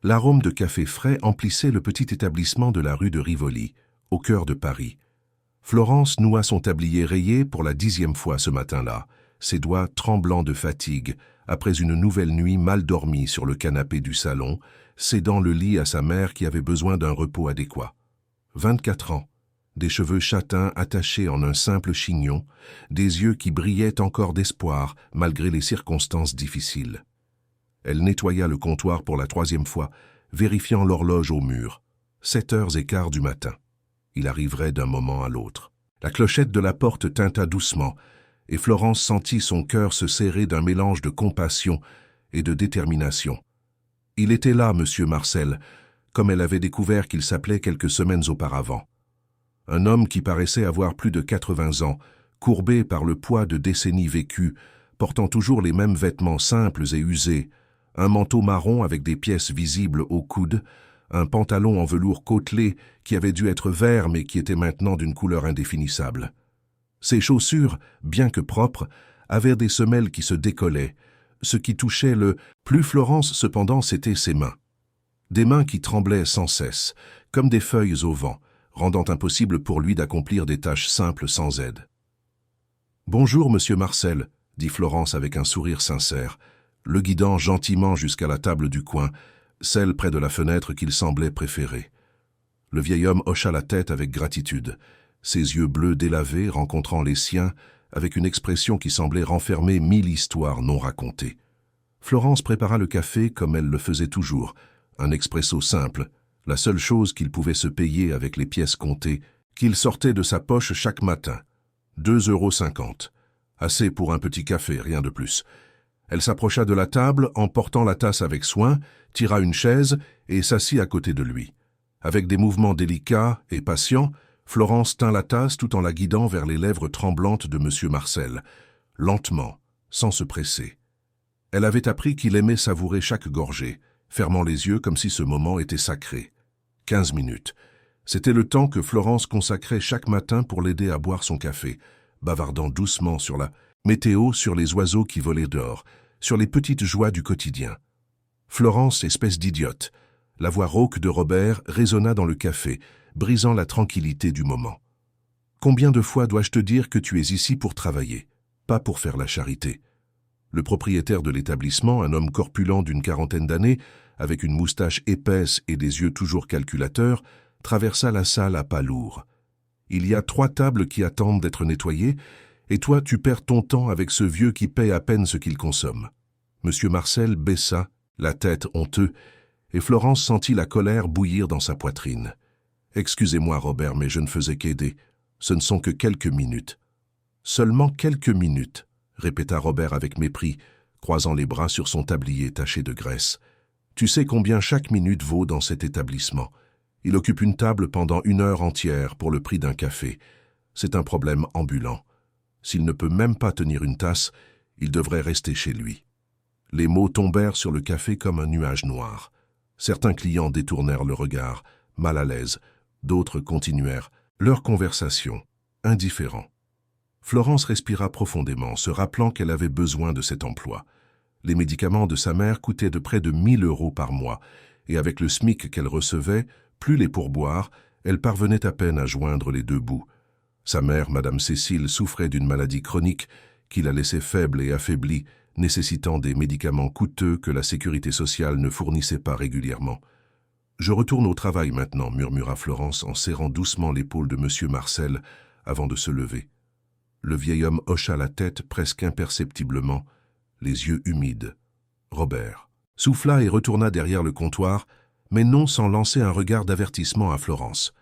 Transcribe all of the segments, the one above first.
L'arôme de café frais emplissait le petit établissement de la rue de Rivoli, au cœur de Paris. Florence noua son tablier rayé pour la 10e fois ce matin-là, ses doigts tremblants de fatigue, après une nouvelle nuit mal dormie sur le canapé du salon, cédant le lit à sa mère qui avait besoin d'un repos adéquat. 24 ans, des cheveux châtains attachés en un simple chignon, des yeux qui brillaient encore d'espoir malgré les circonstances difficiles. Elle nettoya le comptoir pour la 3e fois, vérifiant l'horloge au mur. 7h15 du matin. Il arriverait d'un moment à l'autre. La clochette de la porte tinta doucement, et Florence sentit son cœur se serrer d'un mélange de compassion et de détermination. Il était là, Monsieur Marcel, comme elle avait découvert qu'il s'appelait quelques semaines auparavant. Un homme qui paraissait avoir plus de 80 ans, courbé par le poids de décennies vécues, portant toujours les mêmes vêtements simples et usés, un manteau marron avec des pièces visibles au coude, un pantalon en velours côtelé qui avait dû être vert mais qui était maintenant d'une couleur indéfinissable. Ses chaussures, bien que propres, avaient des semelles qui se décollaient. Ce qui touchait le plus Florence, cependant, c'étaient ses mains. Des mains qui tremblaient sans cesse, comme des feuilles au vent, rendant impossible pour lui d'accomplir des tâches simples sans aide. « Bonjour, Monsieur Marcel », dit Florence avec un sourire sincère, le guidant gentiment jusqu'à la table du coin, celle près de la fenêtre qu'il semblait préférer. Le vieil homme hocha la tête avec gratitude, ses yeux bleus délavés rencontrant les siens avec une expression qui semblait renfermer 1000 histoires non racontées. Florence prépara le café comme elle le faisait toujours, un expresso simple, la seule chose qu'il pouvait se payer avec les pièces comptées, qu'il sortait de sa poche chaque matin. 2,50 €. Assez pour un petit café, rien de plus. Elle s'approcha de la table, emportant la tasse avec soin, tira une chaise et s'assit à côté de lui. Avec des mouvements délicats et patients, Florence tint la tasse tout en la guidant vers les lèvres tremblantes de M. Marcel, lentement, sans se presser. Elle avait appris qu'il aimait savourer chaque gorgée, fermant les yeux comme si ce moment était sacré. 15 minutes. C'était le temps que Florence consacrait chaque matin pour l'aider à boire son café, bavardant doucement sur la météo, sur les oiseaux qui volaient dehors, sur les petites joies du quotidien. Florence, espèce d'idiote. La voix rauque de Robert résonna dans le café, brisant la tranquillité du moment. « Combien de fois dois-je te dire que tu es ici pour travailler, pas pour faire la charité ?» Le propriétaire de l'établissement, un homme corpulent d'une 40aine d'années, avec une moustache épaisse et des yeux toujours calculateurs, traversa la salle à pas lourds. « Il y a 3 tables qui attendent d'être nettoyées, et toi tu perds ton temps avec ce vieux qui paie à peine ce qu'il consomme. » Monsieur Marcel baissa, la tête honteux, et Florence sentit la colère bouillir dans sa poitrine. « Excusez-moi, Robert, mais je ne faisais qu'aider. Ce ne sont que quelques minutes. »« Seulement quelques minutes, » répéta Robert avec mépris, croisant les bras sur son tablier taché de graisse. « Tu sais combien chaque minute vaut dans cet établissement. Il occupe une table pendant 1 heure entière pour le prix d'un café. C'est un problème ambulant. S'il ne peut même pas tenir une tasse, il devrait rester chez lui. » Les mots tombèrent sur le café comme un nuage noir. Certains clients détournèrent le regard, mal à l'aise. D'autres continuèrent leur conversation, indifférents. Florence respira profondément, se rappelant qu'elle avait besoin de cet emploi. Les médicaments de sa mère coûtaient de près de 1 000 € par mois, et avec le SMIC qu'elle recevait, plus les pourboires, elle parvenait à peine à joindre les 2 bouts. Sa mère, Madame Cécile, souffrait d'une maladie chronique qui la laissait faible et affaiblie, nécessitant des médicaments coûteux que la sécurité sociale ne fournissait pas régulièrement. « Je retourne au travail maintenant », murmura Florence en serrant doucement l'épaule de M. Marcel avant de se lever. Le vieil homme hocha la tête presque imperceptiblement, les yeux humides. Robert souffla et retourna derrière le comptoir, mais non sans lancer un regard d'avertissement à Florence.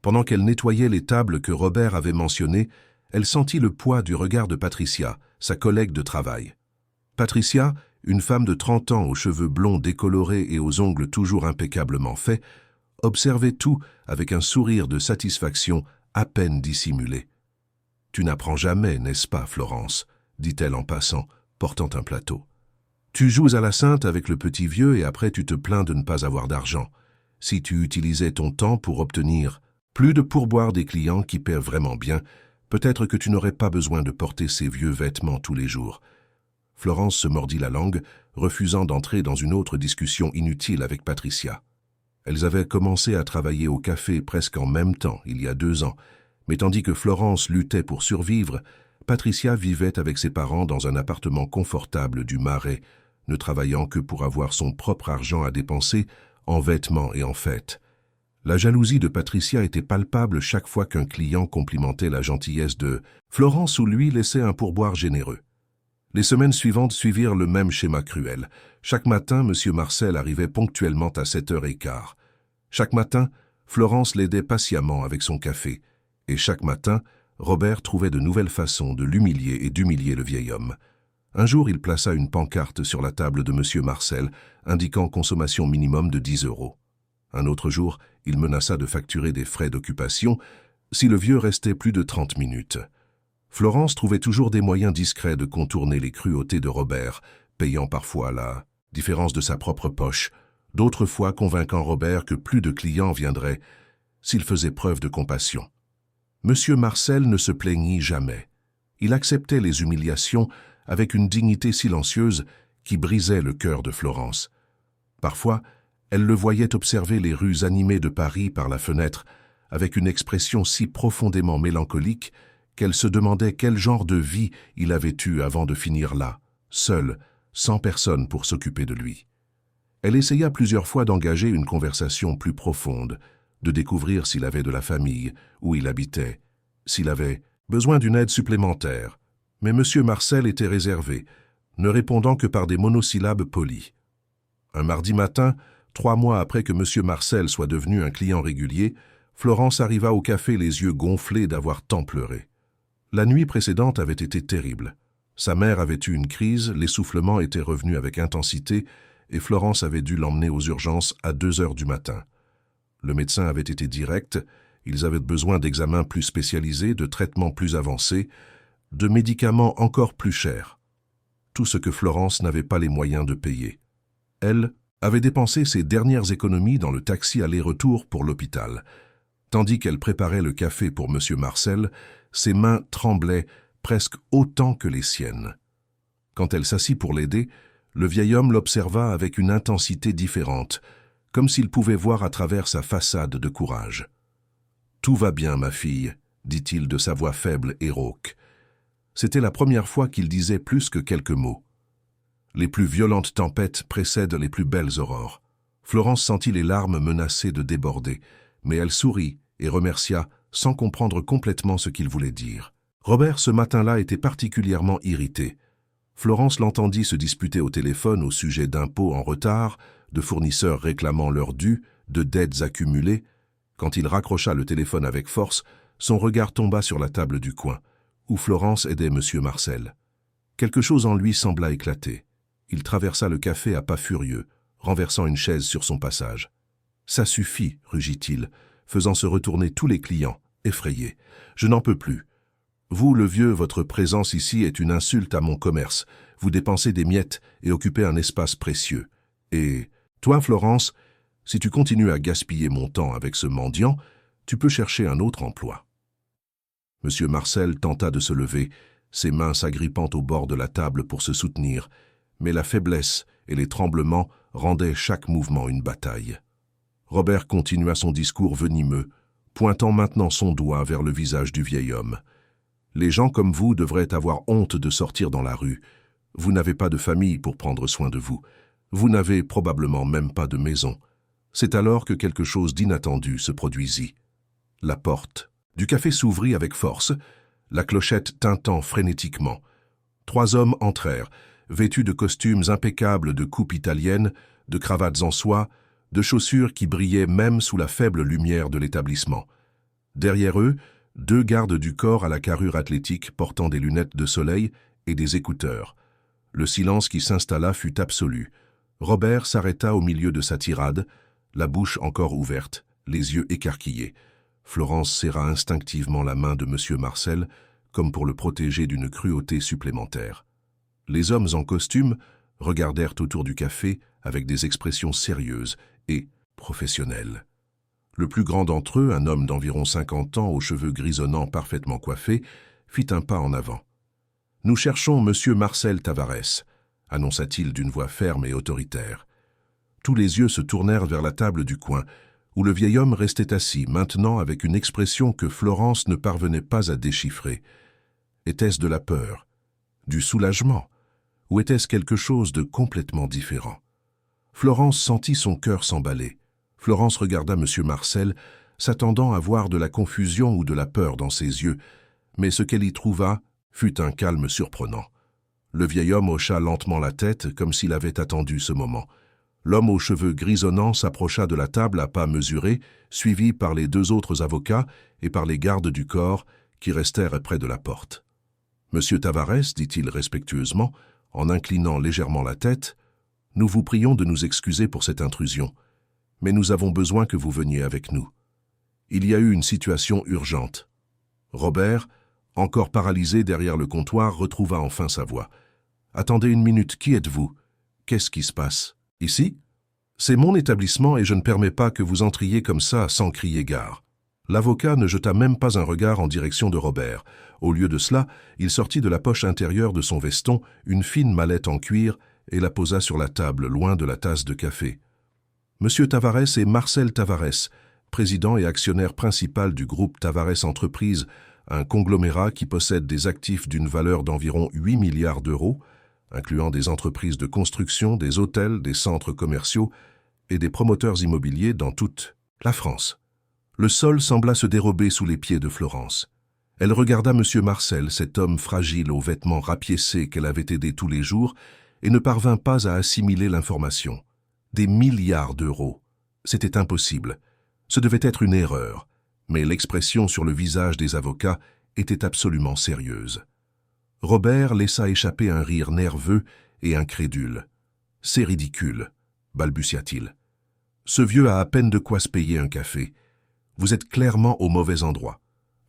Pendant qu'elle nettoyait les tables que Robert avait mentionnées, elle sentit le poids du regard de Patricia, sa collègue de travail. Patricia, une femme de 30 ans aux cheveux blonds décolorés et aux ongles toujours impeccablement faits, observait tout avec un sourire de satisfaction à peine dissimulé. « Tu n'apprends jamais, n'est-ce pas, Florence ?» dit-elle en passant, portant un plateau. « Tu joues à la sainte avec le petit vieux et après tu te plains de ne pas avoir d'argent. Si tu utilisais ton temps pour obtenir plus de pourboire des clients qui paient vraiment bien, peut-être que tu n'aurais pas besoin de porter ces vieux vêtements tous les jours. » Florence se mordit la langue, refusant d'entrer dans une autre discussion inutile avec Patricia. Elles avaient commencé à travailler au café presque en même temps, il y a 2 ans, mais tandis que Florence luttait pour survivre, Patricia vivait avec ses parents dans un appartement confortable du Marais, ne travaillant que pour avoir son propre argent à dépenser en vêtements et en fêtes. La jalousie de Patricia était palpable chaque fois qu'un client complimentait la gentillesse de Florence ou lui laissait un pourboire généreux. Les semaines suivantes suivirent le même schéma cruel. Chaque matin, M. Marcel arrivait ponctuellement à 7h15. Chaque matin, Florence l'aidait patiemment avec son café. Et chaque matin, Robert trouvait de nouvelles façons de l'humilier et d'humilier le vieil homme. Un jour, il plaça une pancarte sur la table de M. Marcel, indiquant consommation minimum de 10 €. Un autre jour, il menaça de facturer des frais d'occupation si le vieux restait plus de 30 minutes. Florence trouvait toujours des moyens discrets de contourner les cruautés de Robert, payant parfois la différence de sa propre poche, d'autres fois convainquant Robert que plus de clients viendraient s'il faisait preuve de compassion. Monsieur Marcel ne se plaignit jamais. Il acceptait les humiliations avec une dignité silencieuse qui brisait le cœur de Florence. Parfois, elle le voyait observer les rues animées de Paris par la fenêtre avec une expression si profondément mélancolique qu'elle se demandait quel genre de vie il avait eu avant de finir là, seul, sans personne pour s'occuper de lui. Elle essaya plusieurs fois d'engager une conversation plus profonde, de découvrir s'il avait de la famille, où il habitait, s'il avait besoin d'une aide supplémentaire. Mais M. Marcel était réservé, ne répondant que par des monosyllabes polis. Un mardi matin, 3 mois après que M. Marcel soit devenu un client régulier, Florence arriva au café les yeux gonflés d'avoir tant pleuré. La nuit précédente avait été terrible. Sa mère avait eu une crise, l'essoufflement était revenu avec intensité et Florence avait dû l'emmener aux urgences à 2h du matin. Le médecin avait été direct, ils avaient besoin d'examens plus spécialisés, de traitements plus avancés, de médicaments encore plus chers. Tout ce que Florence n'avait pas les moyens de payer. Elle avait dépensé ses dernières économies dans le taxi aller-retour pour l'hôpital. Tandis qu'elle préparait le café pour M. Marcel, ses mains tremblaient presque autant que les siennes. Quand elle s'assit pour l'aider, le vieil homme l'observa avec une intensité différente, comme s'il pouvait voir à travers sa façade de courage. « Tout va bien, ma fille », dit-il de sa voix faible et rauque. C'était la première fois qu'il disait plus que quelques mots. Les plus violentes tempêtes précèdent les plus belles aurores. Florence sentit les larmes menacées de déborder, mais elle sourit et remercia sans comprendre complètement ce qu'il voulait dire. Robert, ce matin-là, était particulièrement irrité. Florence l'entendit se disputer au téléphone au sujet d'impôts en retard, de fournisseurs réclamant leur dû, de dettes accumulées. Quand il raccrocha le téléphone avec force, son regard tomba sur la table du coin, où Florence aidait M. Marcel. Quelque chose en lui sembla éclater. Il traversa le café à pas furieux, renversant une chaise sur son passage. « Ça suffit », rugit-il, faisant se retourner tous les clients, effrayés. « Je n'en peux plus. Vous, le vieux, votre présence ici est une insulte à mon commerce. Vous dépensez des miettes et occupez un espace précieux. Et toi, Florence, si tu continues à gaspiller mon temps avec ce mendiant, tu peux chercher un autre emploi. » M. Marcel tenta de se lever, ses mains s'agrippant au bord de la table pour se soutenir, mais la faiblesse et les tremblements rendaient chaque mouvement une bataille. Robert continua son discours venimeux, pointant maintenant son doigt vers le visage du vieil homme. « Les gens comme vous devraient avoir honte de sortir dans la rue. Vous n'avez pas de famille pour prendre soin de vous. Vous n'avez probablement même pas de maison. » C'est alors que quelque chose d'inattendu se produisit. La porte du café s'ouvrit avec force, la clochette tintant frénétiquement. 3 hommes entrèrent, vêtus de costumes impeccables de coupe italienne, de cravates en soie, de chaussures qui brillaient même sous la faible lumière de l'établissement. Derrière eux, 2 gardes du corps à la carrure athlétique portant des lunettes de soleil et des écouteurs. Le silence qui s'installa fut absolu. Robert s'arrêta au milieu de sa tirade, la bouche encore ouverte, les yeux écarquillés. Florence serra instinctivement la main de M. Marcel, comme pour le protéger d'une cruauté supplémentaire. Les hommes en costume regardèrent autour du café avec des expressions sérieuses et professionnelles. Le plus grand d'entre eux, un homme d'environ 50 ans aux cheveux grisonnants parfaitement coiffés, fit un pas en avant. « Nous cherchons M. Marcel Tavares. annonça-t-il d'une voix ferme et autoritaire. Tous les yeux se tournèrent vers la table du coin, où le vieil homme restait assis, maintenant avec une expression que Florence ne parvenait pas à déchiffrer. Était-ce de la peur, du soulagement, ou était-ce quelque chose de complètement différent? Florence sentit son cœur s'emballer. Florence regarda M. Marcel, s'attendant à voir de la confusion ou de la peur dans ses yeux, mais ce qu'elle y trouva fut un calme surprenant. Le vieil homme hocha lentement la tête, comme s'il avait attendu ce moment. L'homme aux cheveux grisonnants s'approcha de la table à pas mesurés, suivi par les deux autres avocats et par les gardes du corps qui restèrent près de la porte. « Monsieur Tavares, dit-il respectueusement, en inclinant légèrement la tête, « nous vous prions de nous excuser pour cette intrusion, mais nous avons besoin que vous veniez avec nous. Il y a eu une situation urgente. » Robert, encore paralysé derrière le comptoir, retrouva enfin sa voix. « Attendez une minute, qui êtes-vous? Qu'est-ce qui se passe? Ici? C'est mon établissement et je ne permets pas que vous entriez comme ça sans crier gare. » L'avocat ne jeta même pas un regard en direction de Robert. Au lieu de cela, il sortit de la poche intérieure de son veston une fine mallette en cuir et la posa sur la table, loin de la tasse de café. « Monsieur Tavares est Marcel Tavares, président et actionnaire principal du groupe Tavares Entreprises, un conglomérat qui possède des actifs d'une valeur d'environ 8 milliards d'euros, incluant des entreprises de construction, des hôtels, des centres commerciaux et des promoteurs immobiliers dans toute la France. » Le sol sembla se dérober sous les pieds de Florence. Elle regarda M. Marcel, cet homme fragile aux vêtements rapiécés qu'elle avait aidé tous les jours, et ne parvint pas à assimiler l'information. Des milliards d'euros. C'était impossible. Ce devait être une erreur, mais l'expression sur le visage des avocats était absolument sérieuse. Robert laissa échapper un rire nerveux et incrédule. « C'est ridicule, balbutia-t-il. Ce vieux a à peine de quoi se payer un café. Vous êtes clairement au mauvais endroit. »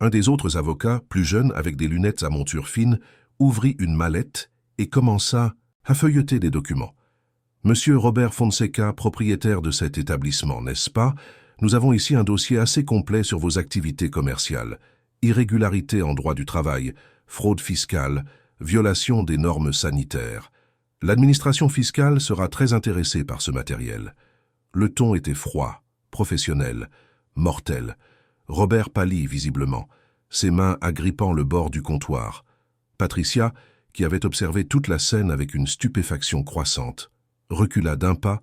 Un des autres avocats, plus jeune, avec des lunettes à monture fine, ouvrit une mallette et commença à feuilleter des documents. « Monsieur Robert Fonseca, propriétaire de cet établissement, n'est-ce pas? Nous avons ici un dossier assez complet sur vos activités commerciales. Irrégularités en droit du travail, fraude fiscale, violation des normes sanitaires. L'administration fiscale sera très intéressée par ce matériel. » Le ton était froid, professionnel, mortel. Robert pâlit visiblement, ses mains agrippant le bord du comptoir. Patricia, qui avait observé toute la scène avec une stupéfaction croissante, recula d'un pas,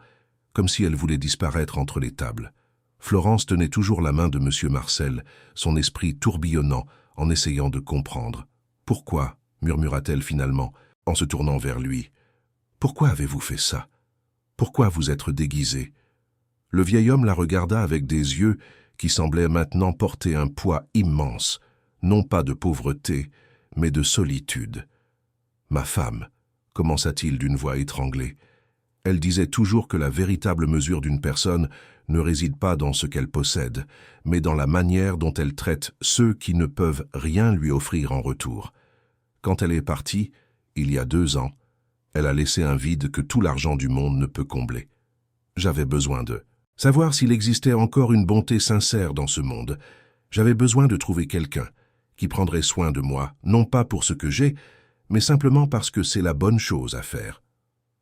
comme si elle voulait disparaître entre les tables. Florence tenait toujours la main de M. Marcel, son esprit tourbillonnant, en essayant de comprendre. « Pourquoi ?» murmura-t-elle finalement, en se tournant vers lui. « Pourquoi avez-vous fait ça? Pourquoi vous être déguisé ?» Le vieil homme la regarda avec des yeux qui semblaient maintenant porter un poids immense, non pas de pauvreté, mais de solitude. « Ma femme », commença-t-il d'une voix étranglée. Elle disait toujours que la véritable mesure d'une personne ne réside pas dans ce qu'elle possède, mais dans la manière dont elle traite ceux qui ne peuvent rien lui offrir en retour. Quand elle est partie, il y a 2 ans, elle a laissé un vide que tout l'argent du monde ne peut combler. J'avais besoin d'eux. Savoir s'il existait encore une bonté sincère dans ce monde. J'avais besoin de trouver quelqu'un qui prendrait soin de moi, non pas pour ce que j'ai, mais simplement parce que c'est la bonne chose à faire.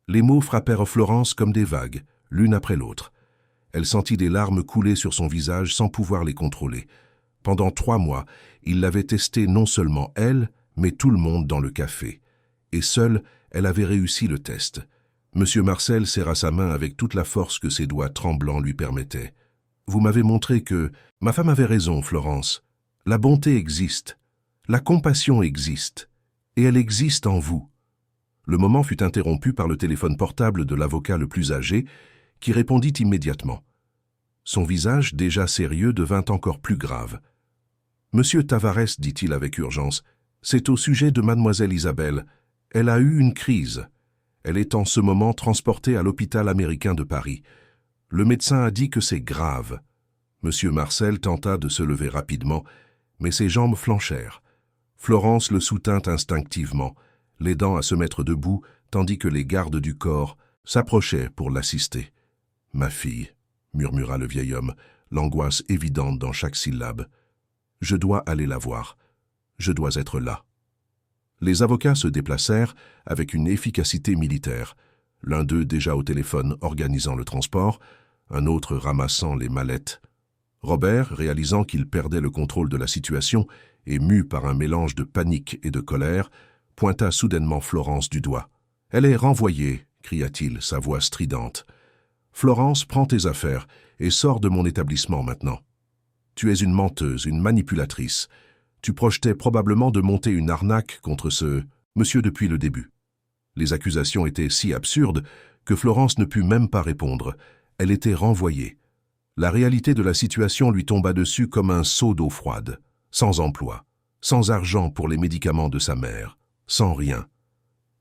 Les mots frappèrent Florence comme des vagues, l'une après l'autre. Elle sentit des larmes couler sur son visage sans pouvoir les contrôler. Pendant 3 mois, il l'avait testée non seulement elle, mais tout le monde dans le café. Et seule, elle avait réussi le test. Monsieur Marcel serra sa main avec toute la force que ses doigts tremblants lui permettaient. « Vous m'avez montré que... Ma femme avait raison, Florence. La bonté existe. La compassion existe. Et elle existe en vous. » Le moment fut interrompu par le téléphone portable de l'avocat le plus âgé, qui répondit immédiatement. Son visage, déjà sérieux, devint encore plus grave. « Monsieur Tavares, dit-il avec urgence, c'est au sujet de mademoiselle Isabelle. Elle a eu une crise. Elle est en ce moment transportée à l'hôpital américain de Paris. Le médecin a dit que c'est grave. » Monsieur Marcel tenta de se lever rapidement, mais ses jambes flanchèrent. Florence le soutint instinctivement, l'aidant à se mettre debout, tandis que les gardes du corps s'approchaient pour l'assister. « Ma fille, » murmura le vieil homme, l'angoisse évidente dans chaque syllabe. « Je dois aller la voir. Je dois être là. » Les avocats se déplacèrent avec une efficacité militaire, l'un d'eux déjà au téléphone organisant le transport, un autre ramassant les mallettes. Robert, réalisant qu'il perdait le contrôle de la situation et mu par un mélange de panique et de colère, pointa soudainement Florence du doigt. « Elle est renvoyée !» cria-t-il, sa voix stridente. « Florence, prends tes affaires et sors de mon établissement maintenant. Tu es une menteuse, une manipulatrice. Tu projetais probablement de monter une arnaque contre ce monsieur depuis le début. » Les accusations étaient si absurdes que Florence ne put même pas répondre. Elle était renvoyée. La réalité de la situation lui tomba dessus comme un seau d'eau froide. Sans emploi, sans argent pour les médicaments de sa mère, sans rien.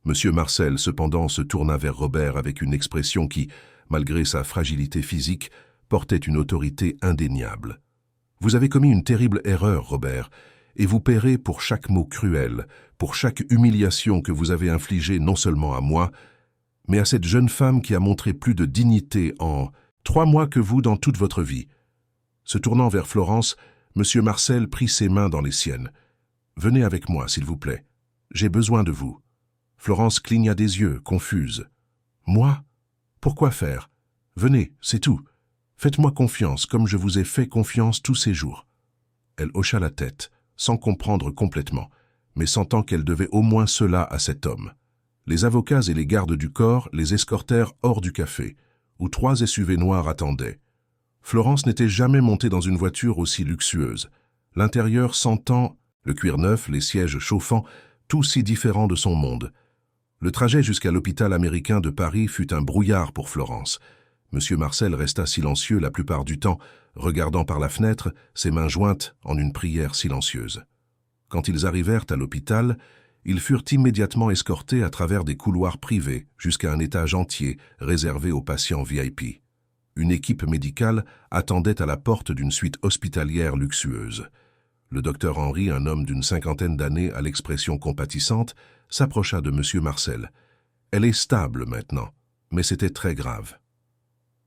Monsieur Marcel, cependant, se tourna vers Robert avec une expression qui, malgré sa fragilité physique, portait une autorité indéniable. « Vous avez commis une terrible erreur, Robert, et vous paierez pour chaque mot cruel, pour chaque humiliation que vous avez infligée non seulement à moi, mais à cette jeune femme qui a montré plus de dignité en 3 mois que vous dans toute votre vie. » Se tournant vers Florence, Monsieur Marcel prit ses mains dans les siennes. « Venez avec moi, s'il vous plaît. J'ai besoin de vous. » Florence cligna des yeux, confuse. « Moi? Pourquoi faire? Venez, c'est tout. Faites-moi confiance, comme je vous ai fait confiance tous ces jours. » Elle hocha la tête, sans comprendre complètement, mais sentant qu'elle devait au moins cela à cet homme. Les avocats et les gardes du corps les escortèrent hors du café, où 3 SUV noirs attendaient. Florence n'était jamais montée dans une voiture aussi luxueuse. L'intérieur sentant, le cuir neuf, les sièges chauffants, tout si différent de son monde. Le trajet jusqu'à l'hôpital américain de Paris fut un brouillard pour Florence. Monsieur Marcel resta silencieux la plupart du temps, regardant par la fenêtre, ses mains jointes en une prière silencieuse. Quand ils arrivèrent à l'hôpital, ils furent immédiatement escortés à travers des couloirs privés jusqu'à un étage entier réservé aux patients VIP. Une équipe médicale attendait à la porte d'une suite hospitalière luxueuse. Le docteur Henry, un homme d'une 50aine d'années à l'expression compatissante, s'approcha de Monsieur Marcel. « Elle est stable maintenant, mais c'était très grave.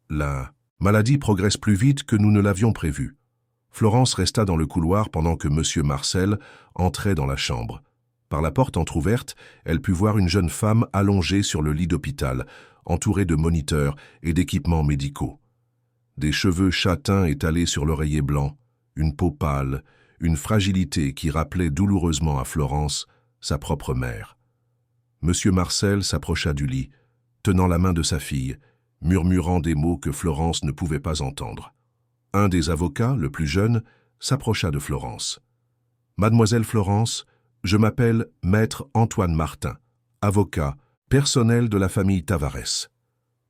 La maladie progresse plus vite que nous ne l'avions prévu. » Florence resta dans le couloir pendant que Monsieur Marcel entrait dans la chambre. Par la porte entr'ouverte, elle put voir une jeune femme allongée sur le lit d'hôpital, entourée de moniteurs et d'équipements médicaux. Des cheveux châtains étalés sur l'oreiller blanc, une peau pâle, une fragilité qui rappelait douloureusement à Florence sa propre mère. Monsieur Marcel s'approcha du lit, tenant la main de sa fille, murmurant des mots que Florence ne pouvait pas entendre. Un des avocats, le plus jeune, s'approcha de Florence. « Mademoiselle Florence, je m'appelle Maître Antoine Martin, avocat, personnel de la famille Tavares.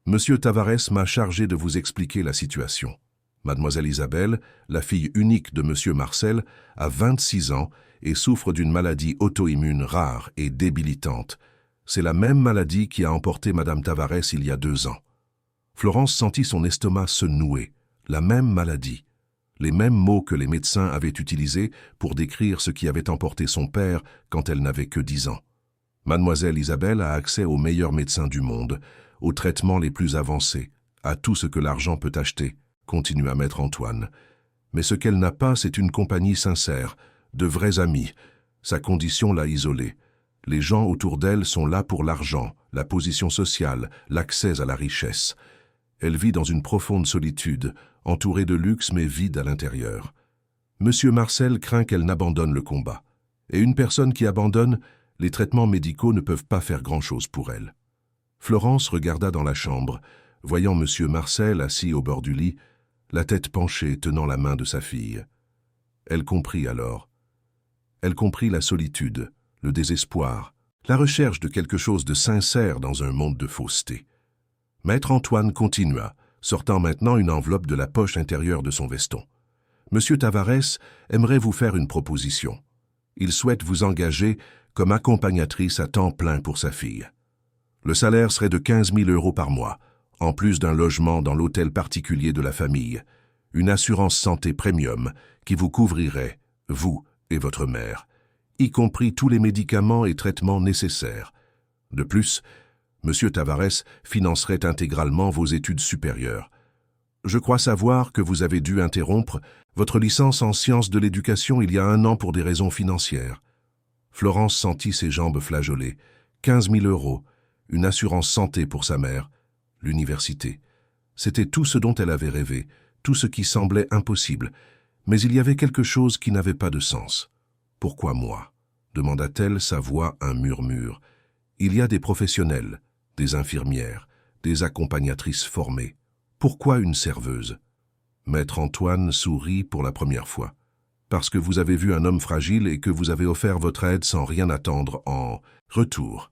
Monsieur Tavares m'a chargé de vous expliquer la situation. Mademoiselle Isabelle, la fille unique de Monsieur Marcel, a 26 ans et souffre d'une maladie auto-immune rare et débilitante. C'est la même maladie qui a emporté Madame Tavares il y a 2 ans. » Florence sentit son estomac se nouer. La même maladie. Les mêmes mots que les médecins avaient utilisés pour décrire ce qui avait emporté son père quand elle n'avait que 10 ans. Mademoiselle Isabelle a accès aux meilleurs médecins du monde, aux traitements les plus avancés, à tout ce que l'argent peut acheter, continua Maître Antoine. Mais ce qu'elle n'a pas, c'est une compagnie sincère, de vrais amis. Sa condition l'a isolée. Les gens autour d'elle sont là pour l'argent, la position sociale, l'accès à la richesse. Elle vit dans une profonde solitude, entourée de luxe mais vide à l'intérieur. Monsieur Marcel craint qu'elle n'abandonne le combat. Et une personne qui abandonne, les traitements médicaux ne peuvent pas faire grand-chose pour elle. Florence regarda dans la chambre, voyant Monsieur Marcel assis au bord du lit, la tête penchée tenant la main de sa fille. Elle comprit alors. Elle comprit la solitude, le désespoir, la recherche de quelque chose de sincère dans un monde de fausseté. Maître Antoine continua, sortant maintenant une enveloppe de la poche intérieure de son veston. « Monsieur Tavares aimerait vous faire une proposition. Il souhaite vous engager comme accompagnatrice à temps plein pour sa fille. Le salaire serait de 15 000 € par mois, en plus d'un logement dans l'hôtel particulier de la famille, une assurance santé premium qui vous couvrirait, vous et votre mère, y compris tous les médicaments et traitements nécessaires. De plus, Monsieur Tavares financerait intégralement vos études supérieures. Je crois savoir que vous avez dû interrompre votre licence en sciences de l'éducation il y a 1 an pour des raisons financières. » Florence sentit ses jambes flageoler. 15 000 €, une assurance santé pour sa mère, l'université. C'était tout ce dont elle avait rêvé, tout ce qui semblait impossible. Mais il y avait quelque chose qui n'avait pas de sens. « Pourquoi moi ?» demanda-t-elle, sa voix un murmure. « Il y a des professionnels, des infirmières, des accompagnatrices formées. Pourquoi une serveuse ?» Maître Antoine sourit pour la première fois. « Parce que vous avez vu un homme fragile et que vous avez offert votre aide sans rien attendre en retour.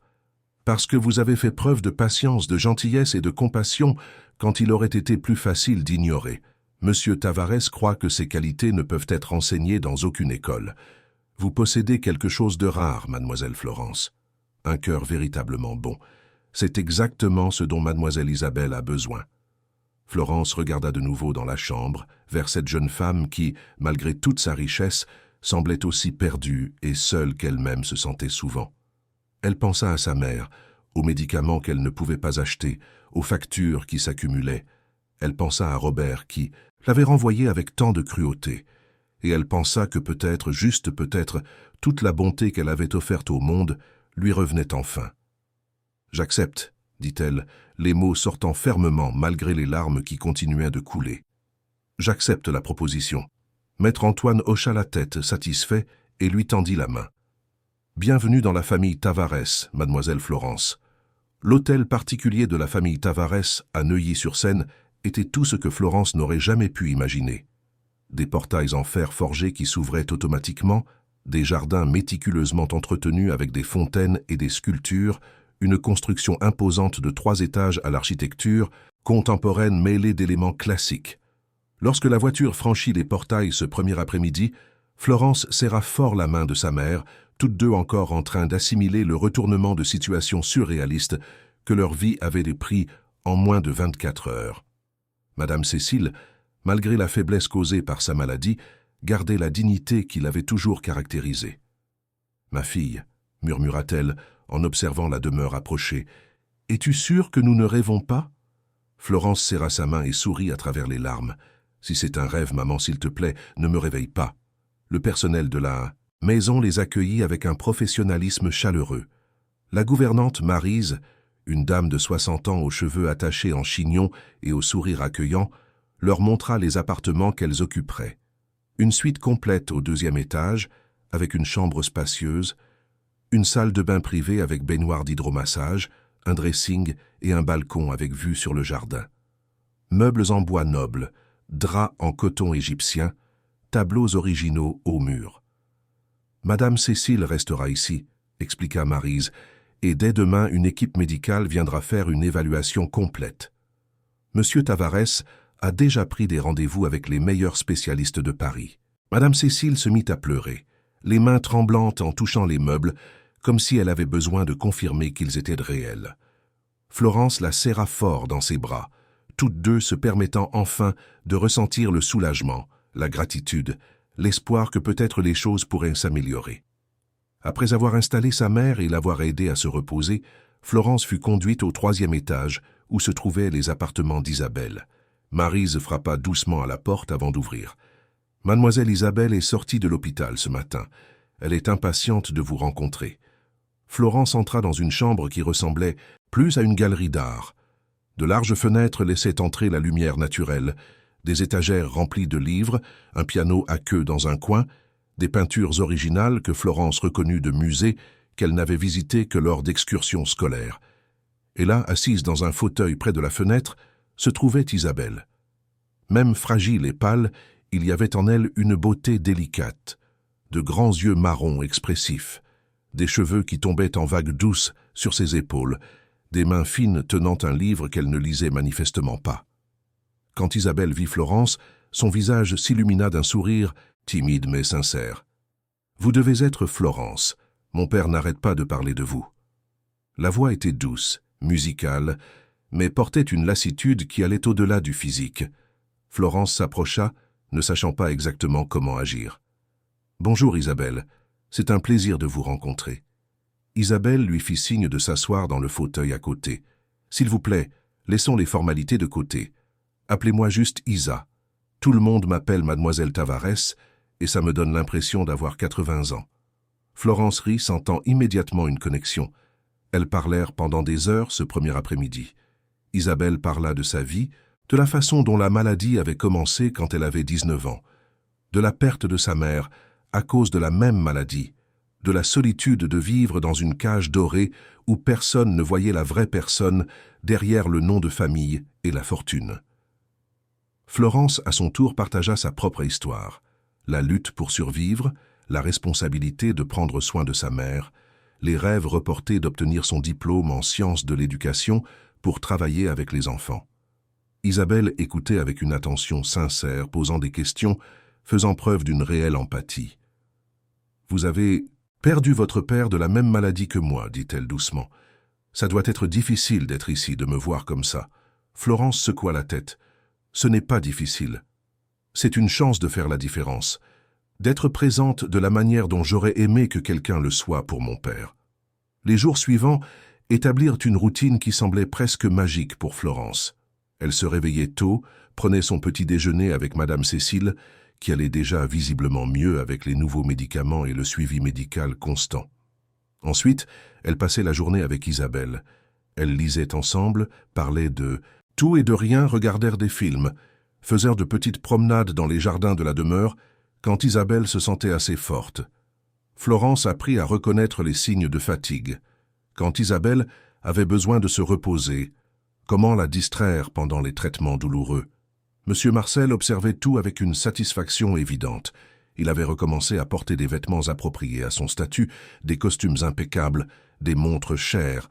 Parce que vous avez fait preuve de patience, de gentillesse et de compassion quand il aurait été plus facile d'ignorer. Monsieur Tavares croit que ces qualités ne peuvent être enseignées dans aucune école. Vous possédez quelque chose de rare, mademoiselle Florence. Un cœur véritablement bon. C'est exactement ce dont mademoiselle Isabelle a besoin. » Florence regarda de nouveau dans la chambre, vers cette jeune femme qui, malgré toute sa richesse, semblait aussi perdue et seule qu'elle-même se sentait souvent. Elle pensa à sa mère, aux médicaments qu'elle ne pouvait pas acheter, aux factures qui s'accumulaient. Elle pensa à Robert qui l'avait renvoyée avec tant de cruauté. Et elle pensa que peut-être, juste peut-être, toute la bonté qu'elle avait offerte au monde lui revenait enfin. « J'accepte », dit-elle, les mots sortant fermement malgré les larmes qui continuaient de couler. « J'accepte la proposition. » Maître Antoine hocha la tête, satisfait, et lui tendit la main. « Bienvenue dans la famille Tavares, mademoiselle Florence. » L'hôtel particulier de la famille Tavares, à Neuilly-sur-Seine, était tout ce que Florence n'aurait jamais pu imaginer. Des portails en fer forgé qui s'ouvraient automatiquement, des jardins méticuleusement entretenus avec des fontaines et des sculptures, une construction imposante de 3 étages à l'architecture contemporaine mêlée d'éléments classiques. Lorsque la voiture franchit les portails ce premier après-midi, Florence serra fort la main de sa mère, toutes deux encore en train d'assimiler le retournement de situation surréaliste que leur vie avait pris en moins de 24 heures. Madame Cécile, malgré la faiblesse causée par sa maladie, gardait la dignité qui l'avait toujours caractérisée. « Ma fille, » murmura-t-elle en observant la demeure approcher, « es-tu sûre que nous ne rêvons pas ?» Florence serra sa main et sourit à travers les larmes. « Si c'est un rêve, maman, s'il te plaît, ne me réveille pas. » Le personnel de la maison les accueillit avec un professionnalisme chaleureux. La gouvernante Maryse, une dame de 60 ans aux cheveux attachés en chignon et au sourire accueillant, leur montra les appartements qu'elles occuperaient. Une suite complète au 2e étage, avec une chambre spacieuse, une salle de bain privée avec baignoire d'hydromassage, un dressing et un balcon avec vue sur le jardin. Meubles en bois noble, draps en coton égyptien, tableaux originaux au mur. « Madame Cécile restera ici, » expliqua Maryse, « et dès demain une équipe médicale viendra faire une évaluation complète. Monsieur Tavares a déjà pris des rendez-vous avec les meilleurs spécialistes de Paris. » Madame Cécile se mit à pleurer, les mains tremblantes en touchant les meubles, comme si elle avait besoin de confirmer qu'ils étaient réels. Florence la serra fort dans ses bras, toutes deux se permettant enfin de ressentir le soulagement, la gratitude, l'espoir que peut-être les choses pourraient s'améliorer. Après avoir installé sa mère et l'avoir aidée à se reposer, Florence fut conduite au 3e étage où se trouvaient les appartements d'Isabelle. Maryse frappa doucement à la porte avant d'ouvrir. « Mademoiselle Isabelle est sortie de l'hôpital ce matin. Elle est impatiente de vous rencontrer. » Florence entra dans une chambre qui ressemblait plus à une galerie d'art. De larges fenêtres laissaient entrer la lumière naturelle, des étagères remplies de livres, un piano à queue dans un coin, des peintures originales que Florence reconnut de musées qu'elle n'avait visitées que lors d'excursions scolaires. Et là, assise dans un fauteuil près de la fenêtre, se trouvait Isabelle. Même fragile et pâle, il y avait en elle une beauté délicate, de grands yeux marrons expressifs, des cheveux qui tombaient en vagues douces sur ses épaules, des mains fines tenant un livre qu'elle ne lisait manifestement pas. Quand Isabelle vit Florence, son visage s'illumina d'un sourire timide mais sincère. « Vous devez être Florence. Mon père n'arrête pas de parler de vous. » La voix était douce, musicale, mais portait une lassitude qui allait au-delà du physique. Florence s'approcha, ne sachant pas exactement comment agir. « Bonjour Isabelle, c'est un plaisir de vous rencontrer. » Isabelle lui fit signe de s'asseoir dans le fauteuil à côté. « S'il vous plaît, laissons les formalités de côté. Appelez-moi juste Isa. Tout le monde m'appelle Mademoiselle Tavares et ça me donne l'impression d'avoir 80 ans. » Florence rit, sentant immédiatement une connexion. Elles parlèrent pendant des heures ce premier après-midi. Isabelle parla de sa vie, de la façon dont la maladie avait commencé quand elle avait 19 ans, de la perte de sa mère à cause de la même maladie, de la solitude de vivre dans une cage dorée où personne ne voyait la vraie personne derrière le nom de famille et la fortune. Florence, à son tour, partagea sa propre histoire, la lutte pour survivre, la responsabilité de prendre soin de sa mère, les rêves reportés d'obtenir son diplôme en sciences de l'éducation pour travailler avec les enfants. Isabelle écoutait avec une attention sincère, posant des questions, faisant preuve d'une réelle empathie. « Vous avez perdu votre père de la même maladie que moi, dit-elle doucement. Ça doit être difficile d'être ici, de me voir comme ça. » Florence secoua la tête. « Ce n'est pas difficile. C'est une chance de faire la différence, d'être présente de la manière dont j'aurais aimé que quelqu'un le soit pour mon père. » Les jours suivants établirent une routine qui semblait presque magique pour Florence. Elle se réveillait tôt, prenait son petit déjeuner avec Madame Cécile, qui allait déjà visiblement mieux avec les nouveaux médicaments et le suivi médical constant. Ensuite, elle passait la journée avec Isabelle. Elles lisaient ensemble, parlaient de tout et de rien, regardèrent des films, faisèrent de petites promenades dans les jardins de la demeure, quand Isabelle se sentait assez forte. Florence apprit à reconnaître les signes de fatigue. Quand Isabelle avait besoin de se reposer, comment la distraire pendant les traitements douloureux? Monsieur Marcel observait tout avec une satisfaction évidente. Il avait recommencé à porter des vêtements appropriés à son statut, des costumes impeccables, des montres chères.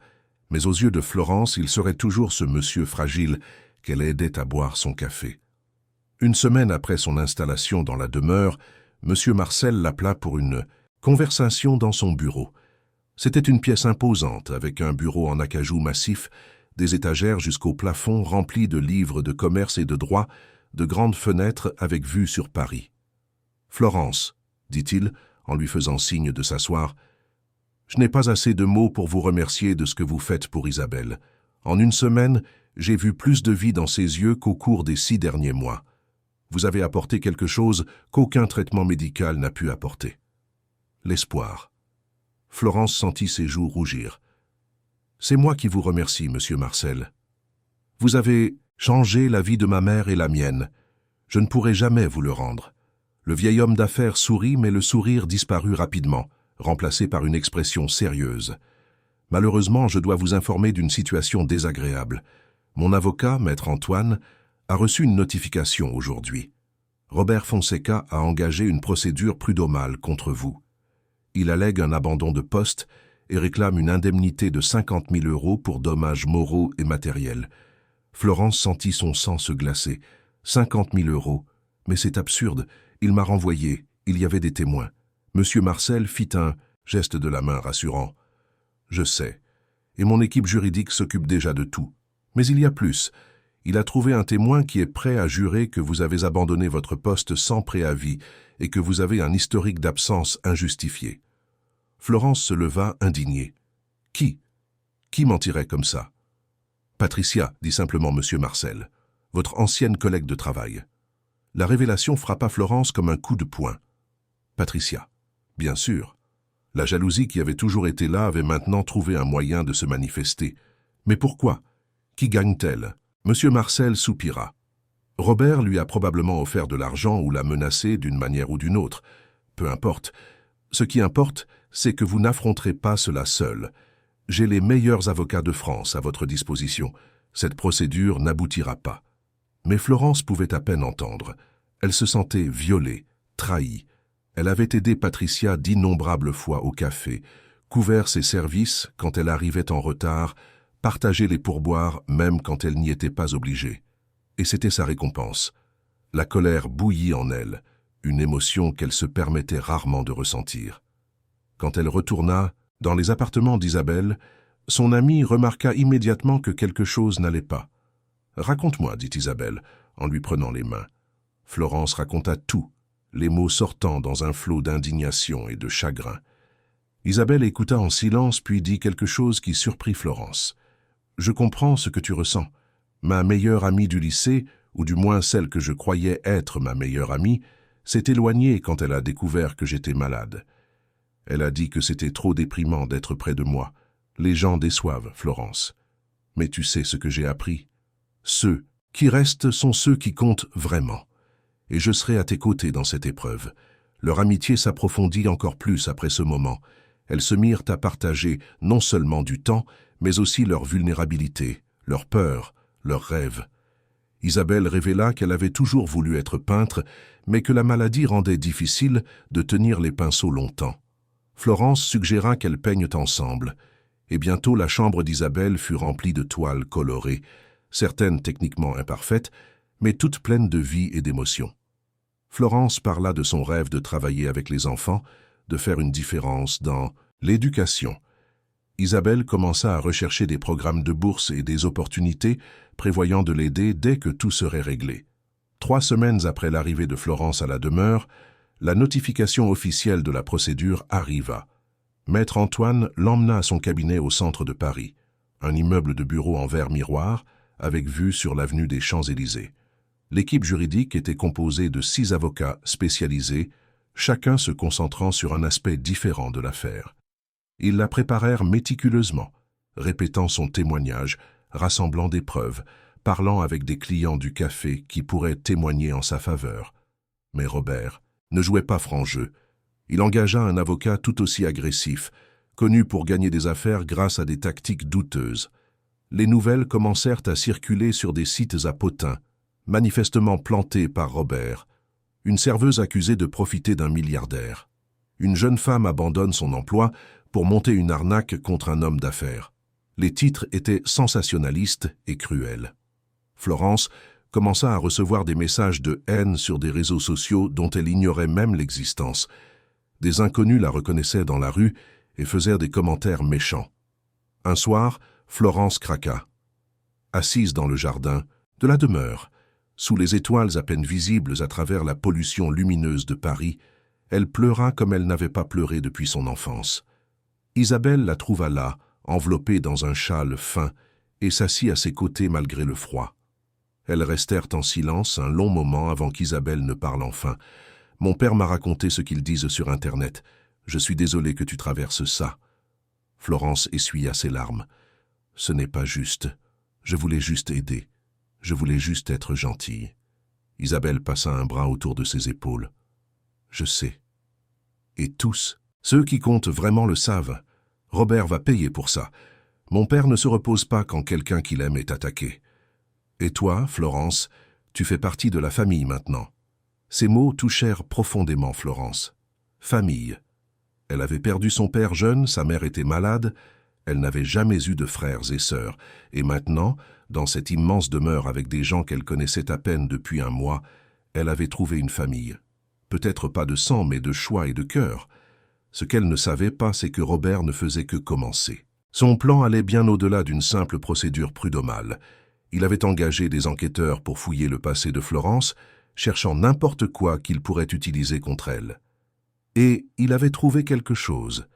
Mais aux yeux de Florence, il serait toujours ce monsieur fragile qu'elle aidait à boire son café. Une semaine après son installation dans la demeure, monsieur Marcel l'appela pour une conversation dans son bureau. C'était une pièce imposante, avec un bureau en acajou massif, des étagères jusqu'au plafond remplies de livres de commerce et de droit, de grandes fenêtres avec vue sur Paris. « Florence, » dit-il, en lui faisant signe de s'asseoir, « je n'ai pas assez de mots pour vous remercier de ce que vous faites pour Isabelle. En une semaine, j'ai vu plus de vie dans ses yeux qu'au cours des 6 derniers mois. Vous avez apporté quelque chose qu'aucun traitement médical n'a pu apporter. L'espoir. » Florence sentit ses joues rougir. « C'est moi qui vous remercie, monsieur Marcel. Vous avez changé la vie de ma mère et la mienne. Je ne pourrai jamais vous le rendre. » Le vieil homme d'affaires sourit, mais le sourire disparut rapidement, remplacé par une expression sérieuse. « Malheureusement, je dois vous informer d'une situation désagréable. Mon avocat, maître Antoine, a reçu une notification aujourd'hui. Robert Fonseca a engagé une procédure prud'homale contre vous. Il allègue un abandon de poste et réclame une indemnité de 50 000 € pour dommages moraux et matériels. » Florence sentit son sang se glacer. 50 000 €. Mais c'est absurde. Il m'a renvoyé. Il y avait des témoins. Monsieur Marcel fit un geste de la main rassurant. « Je sais. Et mon équipe juridique s'occupe déjà de tout. Mais il y a plus. Il a trouvé un témoin qui est prêt à jurer que vous avez abandonné votre poste sans préavis et que vous avez un historique d'absence injustifié. » Florence se leva, indignée. « Qui mentirait comme ça ?»« Patricia, dit simplement monsieur Marcel, votre ancienne collègue de travail. » La révélation frappa Florence comme un coup de poing. Patricia. Bien sûr. La jalousie qui avait toujours été là avait maintenant trouvé un moyen de se manifester. Mais pourquoi? Qui gagne-t-elle? Monsieur Marcel soupira. Robert lui a probablement offert de l'argent ou l'a menacé d'une manière ou d'une autre. Peu importe. Ce qui importe, c'est que vous n'affronterez pas cela seul. J'ai les meilleurs avocats de France à votre disposition. Cette procédure n'aboutira pas. Mais Florence pouvait à peine entendre. Elle se sentait violée, trahie. Elle avait aidé Patricia d'innombrables fois au café, couvert ses services quand elle arrivait en retard, partagé les pourboires même quand elle n'y était pas obligée. Et c'était sa récompense. La colère bouillit en elle, une émotion qu'elle se permettait rarement de ressentir. Quand elle retourna dans les appartements d'Isabelle, son amie remarqua immédiatement que quelque chose n'allait pas. « Raconte-moi, dit Isabelle, en lui prenant les mains. Florence raconta tout, les mots sortant dans un flot d'indignation et de chagrin. Isabelle écouta en silence puis dit quelque chose qui surprit Florence. « Je comprends ce que tu ressens. Ma meilleure amie du lycée, ou du moins celle que je croyais être ma meilleure amie, s'est éloignée quand elle a découvert que j'étais malade. Elle a dit que c'était trop déprimant d'être près de moi. Les gens déçoivent, Florence. Mais tu sais ce que j'ai appris? Ceux qui restent sont ceux qui comptent vraiment. Et je serai à tes côtés dans cette épreuve. Leur amitié s'approfondit encore plus après ce moment. Elles se mirent à partager non seulement du temps, mais aussi leur vulnérabilité, leurs peurs, leurs rêves. Isabelle révéla qu'elle avait toujours voulu être peintre, mais que la maladie rendait difficile de tenir les pinceaux longtemps. Florence suggéra qu'elles peignent ensemble, et bientôt la chambre d'Isabelle fut remplie de toiles colorées, certaines techniquement imparfaites, mais toutes pleines de vie et d'émotion. Florence parla de son rêve de travailler avec les enfants, de faire une différence dans l'éducation. Isabelle commença à rechercher des programmes de bourse et des opportunités, prévoyant de l'aider dès que tout serait réglé. 3 semaines après l'arrivée de Florence à la demeure, la notification officielle de la procédure arriva. Maître Antoine l'emmena à son cabinet au centre de Paris, un immeuble de bureaux en verre miroir, avec vue sur l'avenue des Champs-Élysées. L'équipe juridique était composée de 6 avocats spécialisés, chacun se concentrant sur un aspect différent de l'affaire. Ils la préparèrent méticuleusement, répétant son témoignage, rassemblant des preuves, parlant avec des clients du café qui pourraient témoigner en sa faveur. Mais Robert ne jouait pas franc jeu. Il engagea un avocat tout aussi agressif, connu pour gagner des affaires grâce à des tactiques douteuses. Les nouvelles commencèrent à circuler sur des sites à potins, manifestement plantés par Robert. Une serveuse accusée de profiter d'un milliardaire. Une jeune femme abandonne son emploi pour monter une arnaque contre un homme d'affaires. Les titres étaient sensationnalistes et cruels. Florence commença à recevoir des messages de haine sur des réseaux sociaux dont elle ignorait même l'existence. Des inconnus la reconnaissaient dans la rue et faisaient des commentaires méchants. Un soir, Florence craqua. Assise dans le jardin de la demeure, sous les étoiles à peine visibles à travers la pollution lumineuse de Paris, elle pleura comme elle n'avait pas pleuré depuis son enfance. Isabelle la trouva là, enveloppée dans un châle fin, et s'assit à ses côtés malgré le froid. Elles restèrent en silence un long moment avant qu'Isabelle ne parle enfin. « Mon père m'a raconté ce qu'ils disent sur Internet. Je suis désolée que tu traverses ça. » Florence essuya ses larmes. « Ce n'est pas juste. Je voulais juste aider. Je voulais juste être gentille. » Isabelle passa un bras autour de ses épaules. « Je sais. Et tous, ceux qui comptent vraiment le savent. Robert va payer pour ça. Mon père ne se repose pas quand quelqu'un qu'il aime est attaqué. Et toi, Florence, tu fais partie de la famille maintenant. » Ces mots touchèrent profondément Florence. Famille. Elle avait perdu son père jeune, sa mère était malade, elle n'avait jamais eu de frères et sœurs, et maintenant, dans cette immense demeure avec des gens qu'elle connaissait à peine depuis un mois, elle avait trouvé une famille. Peut-être pas de sang, mais de choix et de cœur. Ce qu'elle ne savait pas, c'est que Robert ne faisait que commencer. Son plan allait bien au-delà d'une simple procédure prud'homale. Il avait engagé des enquêteurs pour fouiller le passé de Florence, cherchant n'importe quoi qu'il pourrait utiliser contre elle. Et il avait trouvé quelque chose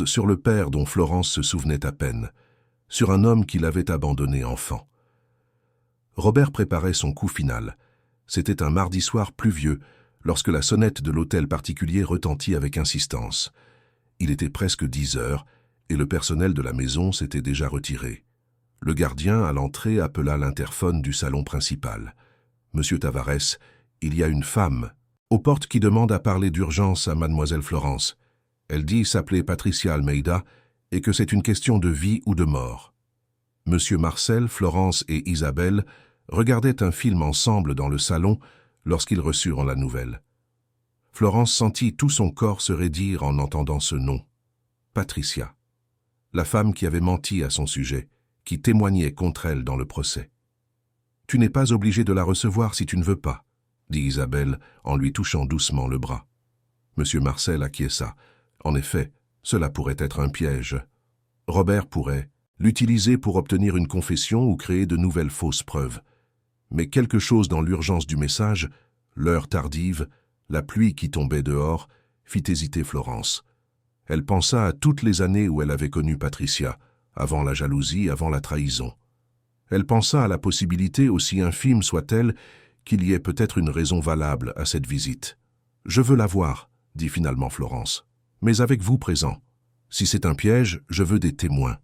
sur le père dont Florence se souvenait à peine, sur un homme qui l'avait abandonné enfant. Robert préparait son coup final. C'était un mardi soir pluvieux, lorsque la sonnette de l'hôtel particulier retentit avec insistance. Il était presque 10 heures, et le personnel de la maison s'était déjà retiré. Le gardien, à l'entrée, appela l'interphone du salon principal. « Monsieur Tavares, il y a une femme aux portes qui demande à parler d'urgence à mademoiselle Florence. Elle dit s'appeler Patricia Almeida et que c'est une question de vie ou de mort. » Monsieur Marcel, Florence et Isabelle regardaient un film ensemble dans le salon lorsqu'ils reçurent la nouvelle. Florence sentit tout son corps se raidir en entendant ce nom. Patricia, la femme qui avait menti à son sujet, qui témoignait contre elle dans le procès. « Tu n'es pas obligé de la recevoir si tu ne veux pas, » dit Isabelle en lui touchant doucement le bras. Monsieur Marcel acquiesça. En effet, cela pourrait être un piège. Robert pourrait l'utiliser pour obtenir une confession ou créer de nouvelles fausses preuves. Mais quelque chose dans l'urgence du message, l'heure tardive, la pluie qui tombait dehors, fit hésiter Florence. Elle pensa à toutes les années où elle avait connu Patricia, avant la jalousie, avant la trahison. Elle pensa à la possibilité, aussi infime soit-elle, qu'il y ait peut-être une raison valable à cette visite. « Je veux la voir, » dit finalement Florence. « mais avec vous présent. Si c'est un piège, je veux des témoins. »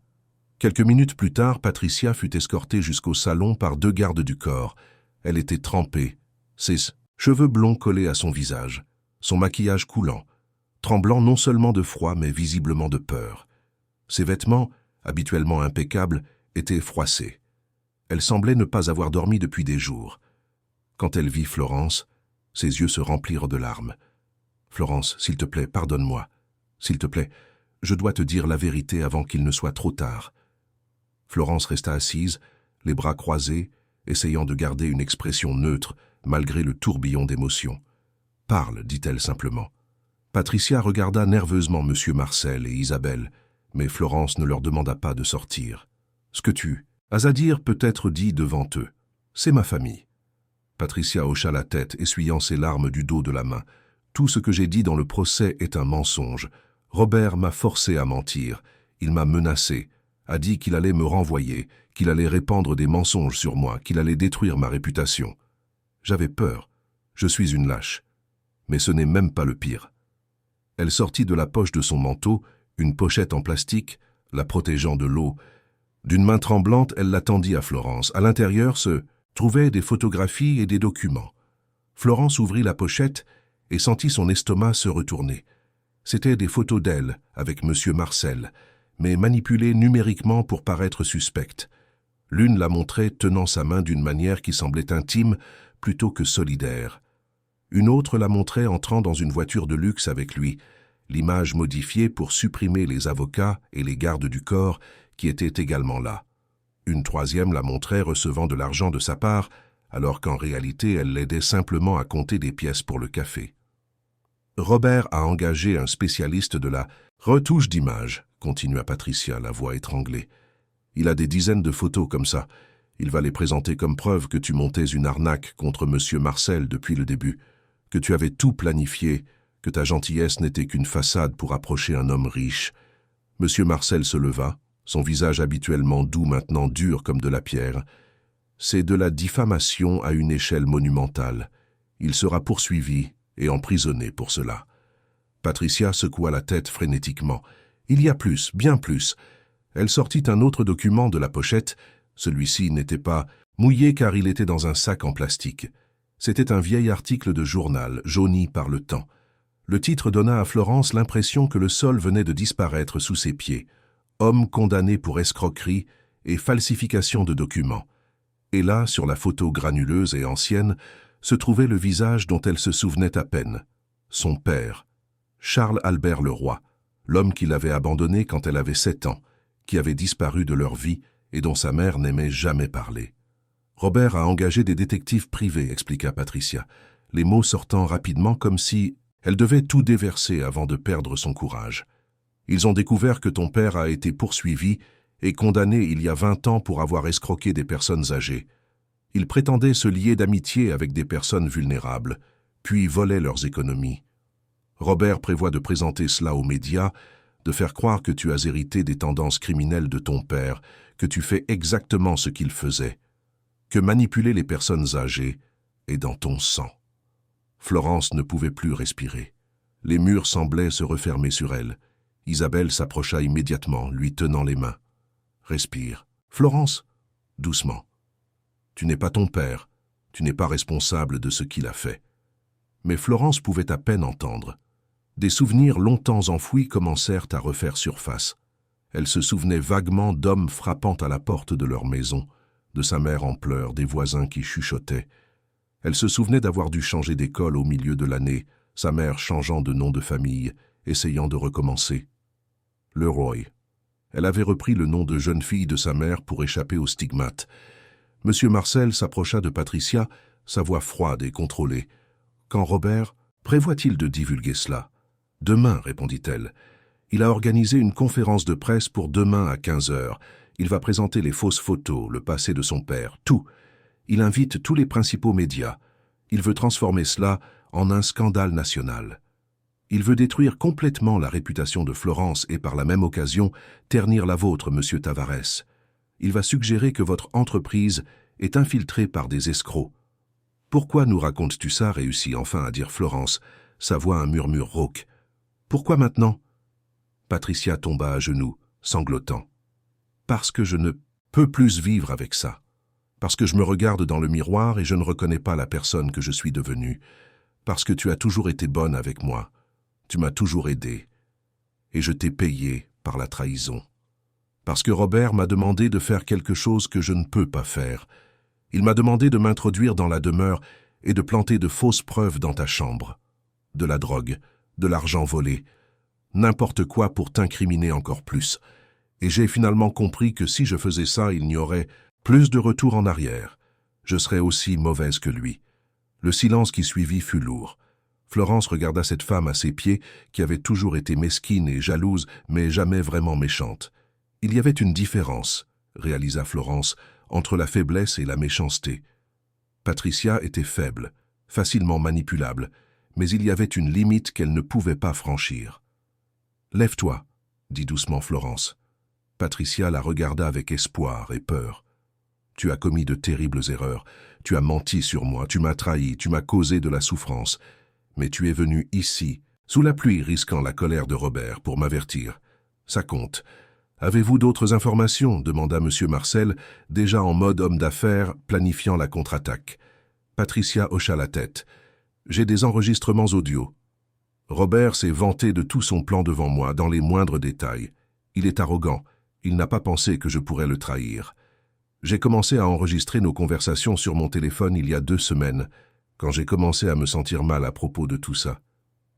Quelques minutes plus tard, Patricia fut escortée jusqu'au salon par 2 gardes du corps. Elle était trempée, ses cheveux blonds collés à son visage, son maquillage coulant, tremblant non seulement de froid mais visiblement de peur. Ses vêtements, habituellement impeccables, étaient froissés. Elle semblait ne pas avoir dormi depuis des jours. Quand elle vit Florence, ses yeux se remplirent de larmes. « Florence, s'il te plaît, pardonne-moi. S'il te plaît, je dois te dire la vérité avant qu'il ne soit trop tard. » Florence resta assise, les bras croisés, essayant de garder une expression neutre malgré le tourbillon d'émotions. « Parle, dit-elle simplement. » Patricia regarda nerveusement M. Marcel et Isabelle, mais Florence ne leur demanda pas de sortir. « Ce que tu as à dire peut être dit devant eux. C'est ma famille. » Patricia hocha la tête, essuyant ses larmes du dos de la main. « Tout ce que j'ai dit dans le procès est un mensonge. Robert m'a forcé à mentir. Il m'a menacé, a dit qu'il allait me renvoyer, qu'il allait répandre des mensonges sur moi, qu'il allait détruire ma réputation. J'avais peur. Je suis une lâche. Mais ce n'est même pas le pire. » Elle sortit de la poche de son manteau une pochette en plastique, la protégeant de l'eau. D'une main tremblante, elle la tendit à Florence. À l'intérieur se trouvaient des photographies et des documents. Florence ouvrit la pochette et sentit son estomac se retourner. C'étaient des photos d'elle avec M. Marcel, mais manipulées numériquement pour paraître suspectes. L'une la montrait tenant sa main d'une manière qui semblait intime plutôt que solidaire. Une autre la montrait entrant dans une voiture de luxe avec lui, l'image modifiée pour supprimer les avocats et les gardes du corps qui étaient également là. Une troisième la montrait recevant de l'argent de sa part, alors qu'en réalité elle l'aidait simplement à compter des pièces pour le café. Robert a engagé un spécialiste de la retouche d'image, continua Patricia, la voix étranglée. Il a des dizaines de photos comme ça. Il va les présenter comme preuve que tu montais une arnaque contre M. Marcel depuis le début, que tu avais tout planifié, que ta gentillesse n'était qu'une façade pour approcher un homme riche. M. Marcel se leva, son visage habituellement doux maintenant dur comme de la pierre. C'est de la diffamation à une échelle monumentale. Il sera poursuivi et emprisonné pour cela. Patricia secoua la tête frénétiquement. Il y a plus, bien plus. Elle sortit un autre document de la pochette. Celui-ci n'était pas mouillé car il était dans un sac en plastique. C'était un vieil article de journal, jauni par le temps. Le titre donna à Florence l'impression que le sol venait de disparaître sous ses pieds. Homme condamné pour escroquerie et falsification de documents. Et là, sur la photo granuleuse et ancienne, se trouvait le visage dont elle se souvenait à peine. Son père, Charles-Albert Leroy, l'homme qui l'avait abandonné quand elle avait 7 ans, qui avait disparu de leur vie et dont sa mère n'aimait jamais parler. Robert a engagé des détectives privés, expliqua Patricia, les mots sortant rapidement comme si elle devait tout déverser avant de perdre son courage. Ils ont découvert que ton père a été poursuivi et condamné il y a 20 ans pour avoir escroqué des personnes âgées. Il prétendait se lier d'amitié avec des personnes vulnérables, puis volait leurs économies. Robert prévoit de présenter cela aux médias, de faire croire que tu as hérité des tendances criminelles de ton père, que tu fais exactement ce qu'il faisait, que manipuler les personnes âgées est dans ton sang. Florence ne pouvait plus respirer. Les murs semblaient se refermer sur elle. Isabelle s'approcha immédiatement, lui tenant les mains. « Respire. Florence, doucement. Tu n'es pas ton père, tu n'es pas responsable de ce qu'il a fait. » Mais Florence pouvait à peine entendre. Des souvenirs longtemps enfouis commencèrent à refaire surface. Elle se souvenait vaguement d'hommes frappant à la porte de leur maison, de sa mère en pleurs, des voisins qui chuchotaient. Elle se souvenait d'avoir dû changer d'école au milieu de l'année, sa mère changeant de nom de famille, essayant de recommencer. Leroy. Elle avait repris le nom de jeune fille de sa mère pour échapper aux stigmates. Monsieur Marcel s'approcha de Patricia, sa voix froide et contrôlée. « Quand Robert prévoit-il de divulguer cela ?»« Demain, répondit-elle. Il a organisé une conférence de presse pour demain à 15 heures. Il va présenter les fausses photos, le passé de son père, tout. Il invite tous les principaux médias. Il veut transformer cela en un scandale national. Il veut détruire complètement la réputation de Florence et par la même occasion ternir la vôtre, monsieur Tavares. Il va suggérer que votre entreprise est infiltrée par des escrocs. « Pourquoi nous racontes-tu ça » réussit enfin à dire Florence, sa voix un murmure rauque. « Pourquoi maintenant » Patricia tomba à genoux, sanglotant. Parce que je ne peux plus vivre avec ça. Parce que je me regarde dans le miroir et je ne reconnais pas la personne que je suis devenue. Parce que tu as toujours été bonne avec moi. Tu m'as toujours aidé. Et je t'ai payé par la trahison. Parce que Robert m'a demandé de faire quelque chose que je ne peux pas faire. Il m'a demandé de m'introduire dans la demeure et de planter de fausses preuves dans ta chambre. De la drogue, de l'argent volé, n'importe quoi pour t'incriminer encore plus. Et j'ai finalement compris que si je faisais ça, il n'y aurait plus de retour en arrière. Je serais aussi mauvaise que lui. Le silence qui suivit fut lourd. Florence regarda cette femme à ses pieds, qui avait toujours été mesquine et jalouse, mais jamais vraiment méchante. Il y avait une différence, réalisa Florence, entre la faiblesse et la méchanceté. Patricia était faible, facilement manipulable, mais il y avait une limite qu'elle ne pouvait pas franchir. « Lève-toi », dit doucement Florence. Patricia la regarda avec espoir et peur. « Tu as commis de terribles erreurs, tu as menti sur moi, tu m'as trahi, tu m'as causé de la souffrance. Mais tu es venu ici, sous la pluie, risquant la colère de Robert, pour m'avertir. Ça compte. Avez-vous d'autres informations » demanda M. Marcel, déjà en mode homme d'affaires, planifiant la contre-attaque. Patricia hocha la tête. « J'ai des enregistrements audio. Robert s'est vanté de tout son plan devant moi, dans les moindres détails. Il est arrogant. Il n'a pas pensé que je pourrais le trahir. J'ai commencé à enregistrer nos conversations sur mon téléphone il y a 2 semaines, quand j'ai commencé à me sentir mal à propos de tout ça.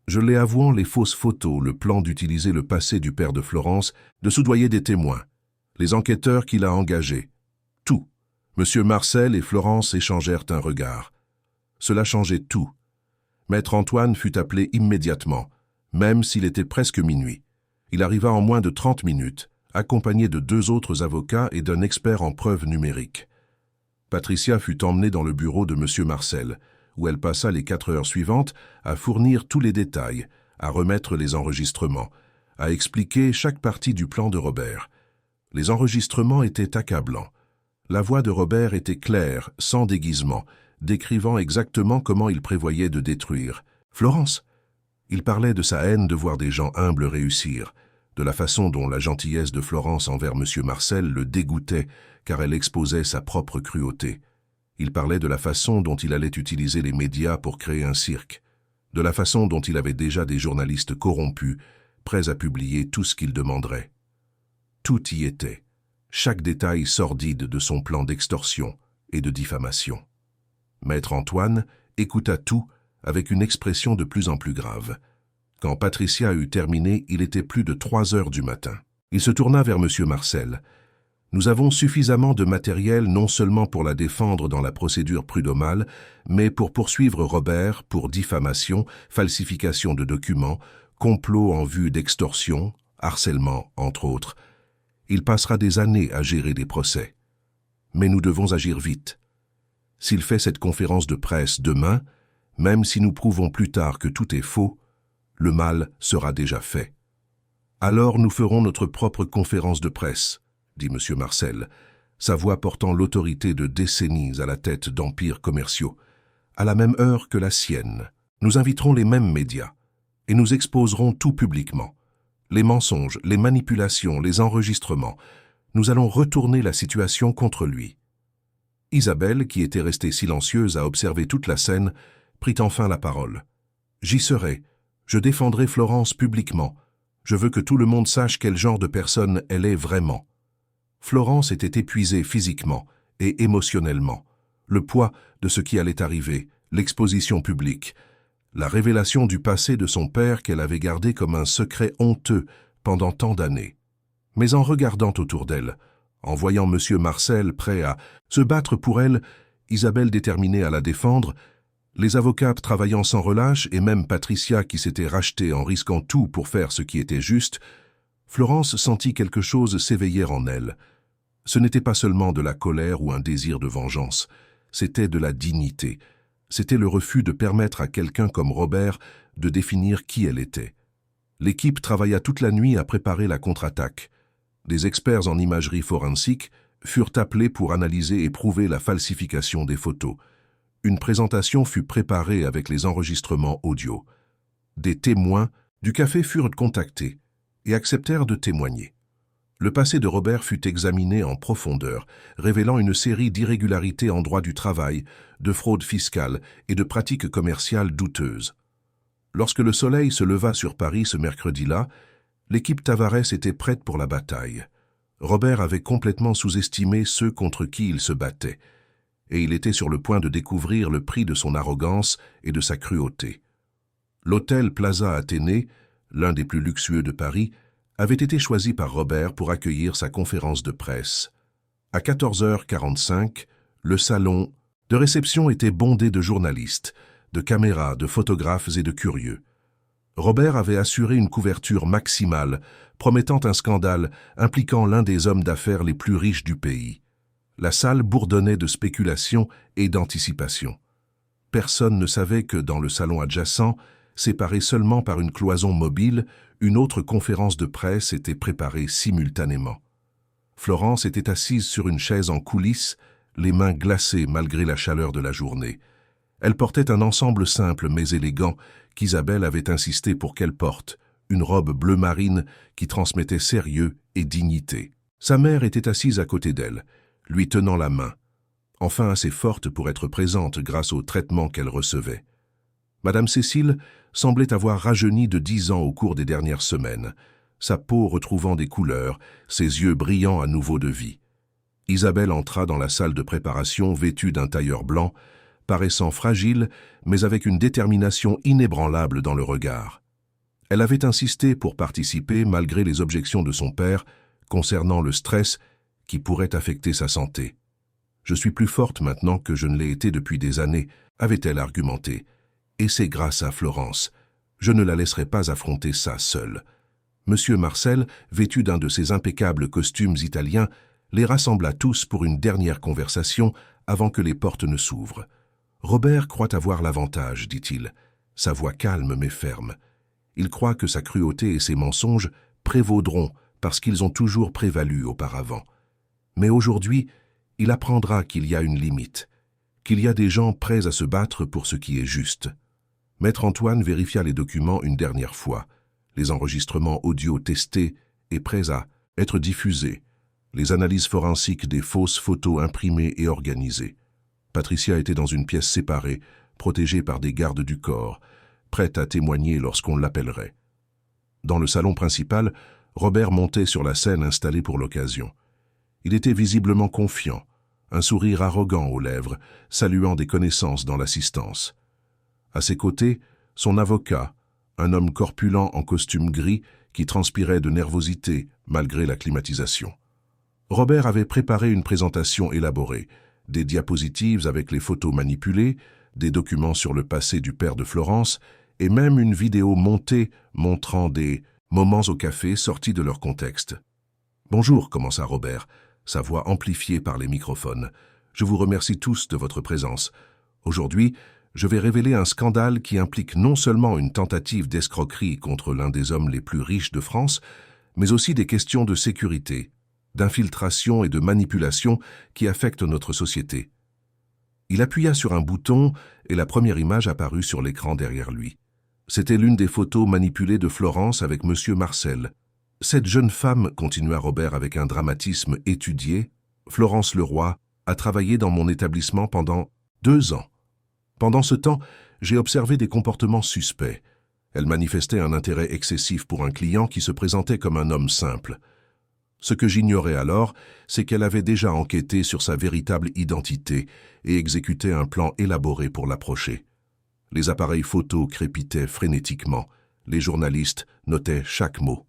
Je l'ai avouant les fausses photos, le plan d'utiliser le passé du père de Florence, de soudoyer des témoins, les enquêteurs qu'il a engagés. Tout. M. Marcel et Florence échangèrent un regard. Cela changeait tout. Maître Antoine fut appelé immédiatement, même s'il était presque minuit. Il arriva en moins de 30 minutes, accompagné de 2 autres avocats et d'un expert en preuves numériques. Patricia fut emmenée dans le bureau de M. Marcel, où elle passa les 4 heures suivantes à fournir tous les détails, à remettre les enregistrements, à expliquer chaque partie du plan de Robert. Les enregistrements étaient accablants. La voix de Robert était claire, sans déguisement, décrivant exactement comment il prévoyait de détruire Florence. Il parlait de sa haine de voir des gens humbles réussir, de la façon dont la gentillesse de Florence envers M. Marcel le dégoûtait, car elle exposait sa propre cruauté. Il parlait de la façon dont il allait utiliser les médias pour créer un cirque, de la façon dont il avait déjà des journalistes corrompus, prêts à publier tout ce qu'il demanderait. Tout y était, chaque détail sordide de son plan d'extorsion et de diffamation. Maître Antoine écouta tout avec une expression de plus en plus grave. Quand Patricia eut terminé, il était plus de 3 heures du matin. Il se tourna vers M. Marcel. « Nous avons suffisamment de matériel non seulement pour la défendre dans la procédure prud'homale, mais pour poursuivre Robert pour diffamation, falsification de documents, complot en vue d'extorsion, harcèlement, entre autres. Il passera des années à gérer des procès. Mais nous devons agir vite. S'il fait cette conférence de presse demain, même si nous prouvons plus tard que tout est faux, le mal sera déjà fait. Alors nous ferons notre propre conférence de presse, dit M. Marcel, sa voix portant l'autorité de décennies à la tête d'empires commerciaux, à la même heure que la sienne. Nous inviterons les mêmes médias, et nous exposerons tout publiquement. Les mensonges, les manipulations, les enregistrements. Nous allons retourner la situation contre lui. Isabelle, qui était restée silencieuse à observer toute la scène, prit enfin la parole. « J'y serai. Je défendrai Florence publiquement. Je veux que tout le monde sache quel genre de personne elle est vraiment. » Florence était épuisée physiquement et émotionnellement. Le poids de ce qui allait arriver, l'exposition publique, la révélation du passé de son père qu'elle avait gardé comme un secret honteux pendant tant d'années. Mais en regardant autour d'elle, en voyant M. Marcel prêt à se battre pour elle, Isabelle déterminée à la défendre, les avocats travaillant sans relâche et même Patricia qui s'était rachetée en risquant tout pour faire ce qui était juste, Florence sentit quelque chose s'éveiller en elle. Ce n'était pas seulement de la colère ou un désir de vengeance, c'était de la dignité. C'était le refus de permettre à quelqu'un comme Robert de définir qui elle était. L'équipe travailla toute la nuit à préparer la contre-attaque. Des experts en imagerie forensique furent appelés pour analyser et prouver la falsification des photos. Une présentation fut préparée avec les enregistrements audio. Des témoins du café furent contactés. et acceptèrent de témoigner. Le passé de Robert fut examiné en profondeur, révélant une série d'irrégularités en droit du travail, de fraude fiscale et de pratiques commerciales douteuses. Lorsque le soleil se leva sur Paris ce mercredi-là, l'équipe Tavares était prête pour la bataille. Robert avait complètement sous-estimé ceux contre qui il se battait, et il était sur le point de découvrir le prix de son arrogance et de sa cruauté. L'hôtel Plaza Athénée, l'un des plus luxueux de Paris, avait été choisi par Robert pour accueillir sa conférence de presse. À 14h45, le salon de réception était bondé de journalistes, de caméras, de photographes et de curieux. Robert avait assuré une couverture maximale, promettant un scandale impliquant l'un des hommes d'affaires les plus riches du pays. La salle bourdonnait de spéculation et d'anticipation. Personne ne savait que dans le salon adjacent, séparé seulement par une cloison mobile, une autre conférence de presse était préparée simultanément. Florence était assise sur une chaise en coulisses, les mains glacées malgré la chaleur de la journée. Elle portait un ensemble simple mais élégant qu'Isabelle avait insisté pour qu'elle porte, une robe bleu marine qui transmettait sérieux et dignité. Sa mère était assise à côté d'elle, lui tenant la main, enfin assez forte pour être présente grâce au traitement qu'elle recevait. Madame Cécile semblait avoir rajeuni de 10 ans au cours des dernières semaines, sa peau retrouvant des couleurs, ses yeux brillant à nouveau de vie. Isabelle entra dans la salle de préparation vêtue d'un tailleur blanc, paraissant fragile, mais avec une détermination inébranlable dans le regard. Elle avait insisté pour participer malgré les objections de son père concernant le stress qui pourrait affecter sa santé. « Je suis plus forte maintenant que je ne l'ai été depuis des années », avait-elle argumenté. Et c'est grâce à Florence. Je ne la laisserai pas affronter ça seule. Monsieur Marcel, vêtu d'un de ses impeccables costumes italiens, les rassembla tous pour une dernière conversation avant que les portes ne s'ouvrent. Robert croit avoir l'avantage, dit-il, sa voix calme mais ferme. Il croit que sa cruauté et ses mensonges prévaudront parce qu'ils ont toujours prévalu auparavant. Mais aujourd'hui, il apprendra qu'il y a une limite, qu'il y a des gens prêts à se battre pour ce qui est juste. Maître Antoine vérifia les documents une dernière fois, les enregistrements audio testés et prêts à être diffusés, les analyses forensiques des fausses photos imprimées et organisées. Patricia était dans une pièce séparée, protégée par des gardes du corps, prête à témoigner lorsqu'on l'appellerait. Dans le salon principal, Robert montait sur la scène installée pour l'occasion. Il était visiblement confiant, un sourire arrogant aux lèvres, saluant des connaissances dans l'assistance. À ses côtés, son avocat, un homme corpulent en costume gris qui transpirait de nervosité malgré la climatisation. Robert avait préparé une présentation élaborée, des diapositives avec les photos manipulées, des documents sur le passé du père de Florence et même une vidéo montée montrant des moments au café sortis de leur contexte. « Bonjour », commença Robert, sa voix amplifiée par les microphones. « Je vous remercie tous de votre présence. Aujourd'hui, je vais révéler un scandale qui implique non seulement une tentative d'escroquerie contre l'un des hommes les plus riches de France, mais aussi des questions de sécurité, d'infiltration et de manipulation qui affectent notre société. » Il appuya sur un bouton et la première image apparut sur l'écran derrière lui. C'était l'une des photos manipulées de Florence avec Monsieur Marcel. « Cette jeune femme, continua Robert avec un dramatisme étudié, Florence Leroy, a travaillé dans mon établissement pendant 2 ans. Pendant ce temps, j'ai observé des comportements suspects. Elle manifestait un intérêt excessif pour un client qui se présentait comme un homme simple. Ce que j'ignorais alors, c'est qu'elle avait déjà enquêté sur sa véritable identité et exécuté un plan élaboré pour l'approcher. Les appareils photos crépitaient frénétiquement, les journalistes notaient chaque mot.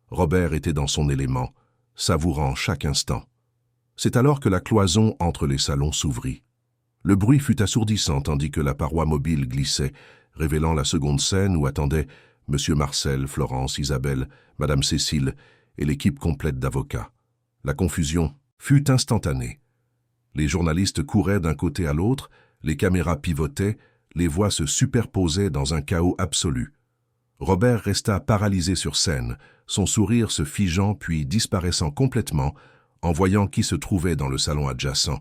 Robert était dans son élément, savourant chaque instant. C'est alors que la cloison entre les salons s'ouvrit. Le bruit fut assourdissant tandis que la paroi mobile glissait, révélant la seconde scène où attendaient Monsieur Marcel, Florence, Isabelle, Madame Cécile et l'équipe complète d'avocats. La confusion fut instantanée. Les journalistes couraient d'un côté à l'autre, les caméras pivotaient, les voix se superposaient dans un chaos absolu. Robert resta paralysé sur scène, son sourire se figeant puis disparaissant complètement en voyant qui se trouvait dans le salon adjacent.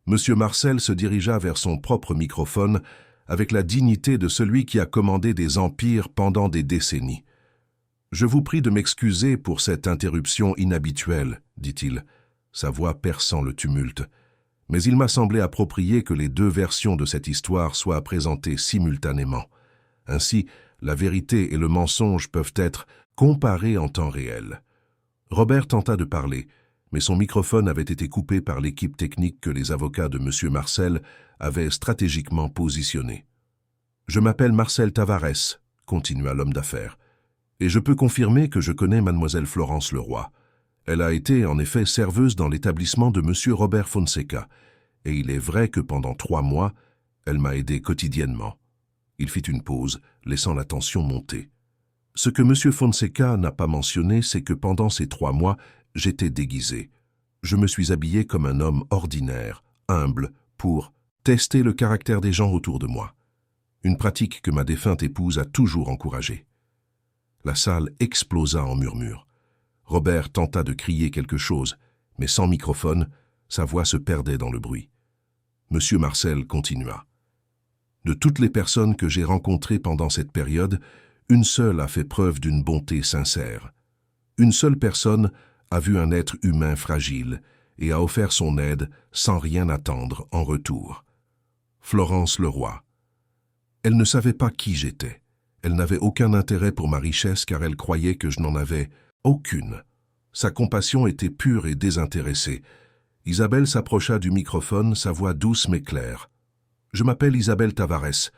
Monsieur Marcel se dirigea vers son propre microphone avec la dignité de celui qui a commandé des empires pendant des décennies. « Je vous prie de m'excuser pour cette interruption inhabituelle, dit-il, sa voix perçant le tumulte. Mais il m'a semblé approprié que les deux versions de cette histoire soient présentées simultanément. Ainsi, la vérité et le mensonge peuvent être comparés en temps réel. Robert tenta de parler, mais son microphone avait été coupé par l'équipe technique que les avocats de M. Marcel avaient stratégiquement positionné. « Je m'appelle Marcel Tavares », continua l'homme d'affaires, « et je peux confirmer que je connais mademoiselle Florence Leroy. Elle a été, en effet, serveuse dans l'établissement de M. Robert Fonseca, et il est vrai que pendant 3 mois, elle m'a aidé quotidiennement. » Il fit une pause, laissant la tension monter. Ce que M. Fonseca n'a pas mentionné, c'est que pendant ces 3 mois, j'étais déguisé. Je me suis habillé comme un homme ordinaire, humble, pour tester le caractère des gens autour de moi. Une pratique que ma défunte épouse a toujours encouragée. La salle explosa en murmures. Robert tenta de crier quelque chose, mais sans microphone, sa voix se perdait dans le bruit. M. Marcel continua. De toutes les personnes que j'ai rencontrées pendant cette période, une seule a fait preuve d'une bonté sincère. Une seule personne a vu un être humain fragile et a offert son aide sans rien attendre en retour. Florence Leroy. Elle ne savait pas qui j'étais. Elle n'avait aucun intérêt pour ma richesse car elle croyait que je n'en avais aucune. Sa compassion était pure et désintéressée. Isabelle s'approcha du microphone, sa voix douce mais claire. « Je m'appelle Isabelle Tavares.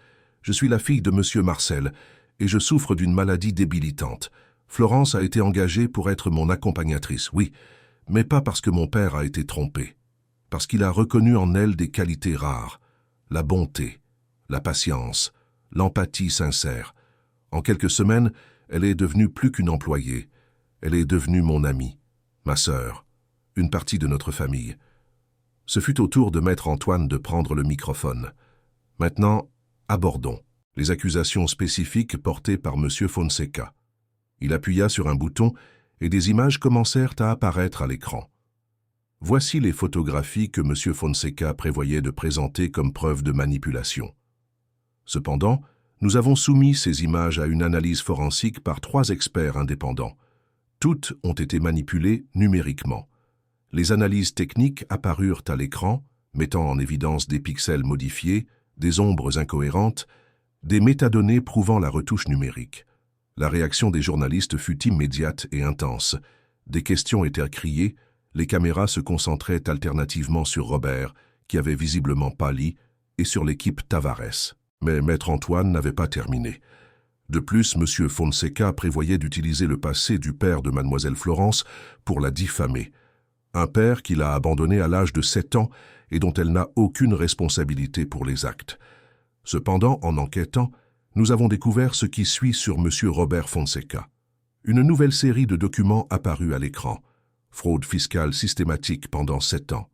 Je suis la fille de M. Marcel et je souffre d'une maladie débilitante. Florence a été engagée pour être mon accompagnatrice, oui, mais pas parce que mon père a été trompé. Parce qu'il a reconnu en elle des qualités rares, la bonté, la patience, l'empathie sincère. En quelques semaines, elle est devenue plus qu'une employée. Elle est devenue mon amie, ma sœur, une partie de notre famille. Ce fut au tour de Maître Antoine de prendre le microphone. Maintenant, abordons les accusations spécifiques portées par M. Fonseca. Il appuya sur un bouton et des images commencèrent à apparaître à l'écran. Voici les photographies que M. Fonseca prévoyait de présenter comme preuve de manipulation. Cependant, nous avons soumis ces images à une analyse forensique par 3 experts indépendants. Toutes ont été manipulées numériquement. Les analyses techniques apparurent à l'écran, mettant en évidence des pixels modifiés, des ombres incohérentes, des métadonnées prouvant la retouche numérique. La réaction des journalistes fut immédiate et intense. Des questions étaient criées, les caméras se concentraient alternativement sur Robert, qui avait visiblement pâli, et sur l'équipe Tavares. Mais Maître Antoine n'avait pas terminé. De plus, M. Fonseca prévoyait d'utiliser le passé du père de Mademoiselle Florence pour la diffamer. Un père qu'il a abandonné à l'âge de 7 ans et dont elle n'a aucune responsabilité pour les actes. Cependant, en enquêtant, nous avons découvert ce qui suit sur M. Robert Fonseca. Une nouvelle série de documents apparus à l'écran. Fraude fiscale systématique pendant 7 ans.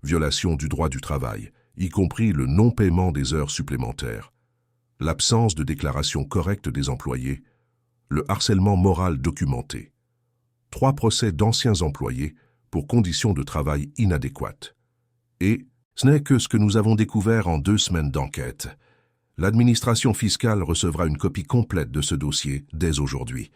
Violation du droit du travail, y compris le non-paiement des heures supplémentaires. L'absence de déclaration correcte des employés. Le harcèlement moral documenté. 3 procès d'anciens employés pour conditions de travail inadéquates. Et ce n'est que ce que nous avons découvert en 2 semaines d'enquête. L'administration fiscale recevra une copie complète de ce dossier dès aujourd'hui.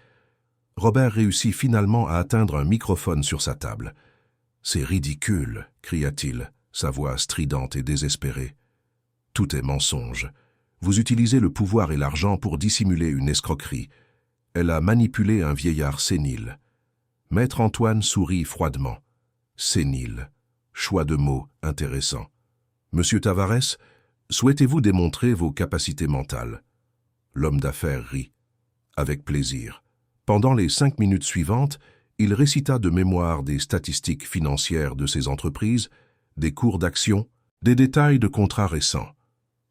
Robert réussit finalement à atteindre un microphone sur sa table. « C'est ridicule !» cria-t-il, sa voix stridente et désespérée. « Tout est mensonge. Vous utilisez le pouvoir et l'argent pour dissimuler une escroquerie. Elle a manipulé un vieillard sénile. » Maître Antoine sourit froidement. « Sénile. » Choix de mots intéressant. « Monsieur Tavares, souhaitez-vous démontrer vos capacités mentales ?» L'homme d'affaires rit. « Avec plaisir. » Pendant les 5 minutes suivantes, il récita de mémoire des statistiques financières de ses entreprises, des cours d'action, des détails de contrats récents.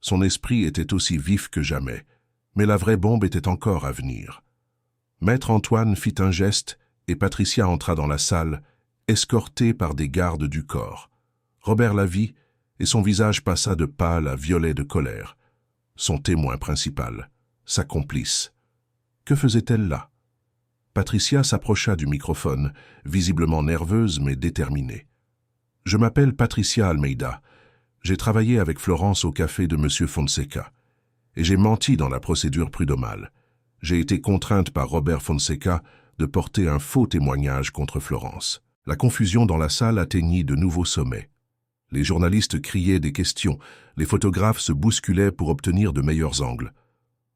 Son esprit était aussi vif que jamais, mais la vraie bombe était encore à venir. Maître Antoine fit un geste et Patricia entra dans la salle, escortée par des gardes du corps. Robert la vit et son visage passa de pâle à violet de colère. Son témoin principal, sa complice. Que faisait-elle là? Patricia s'approcha du microphone, visiblement nerveuse mais déterminée. « Je m'appelle Patricia Almeida. J'ai travaillé avec Florence au café de M. Fonseca. Et j'ai menti dans la procédure prud'homale. J'ai été contrainte par Robert Fonseca de porter un faux témoignage contre Florence. La confusion dans la salle atteignit de nouveaux sommets. Les journalistes criaient des questions, les photographes se bousculaient pour obtenir de meilleurs angles.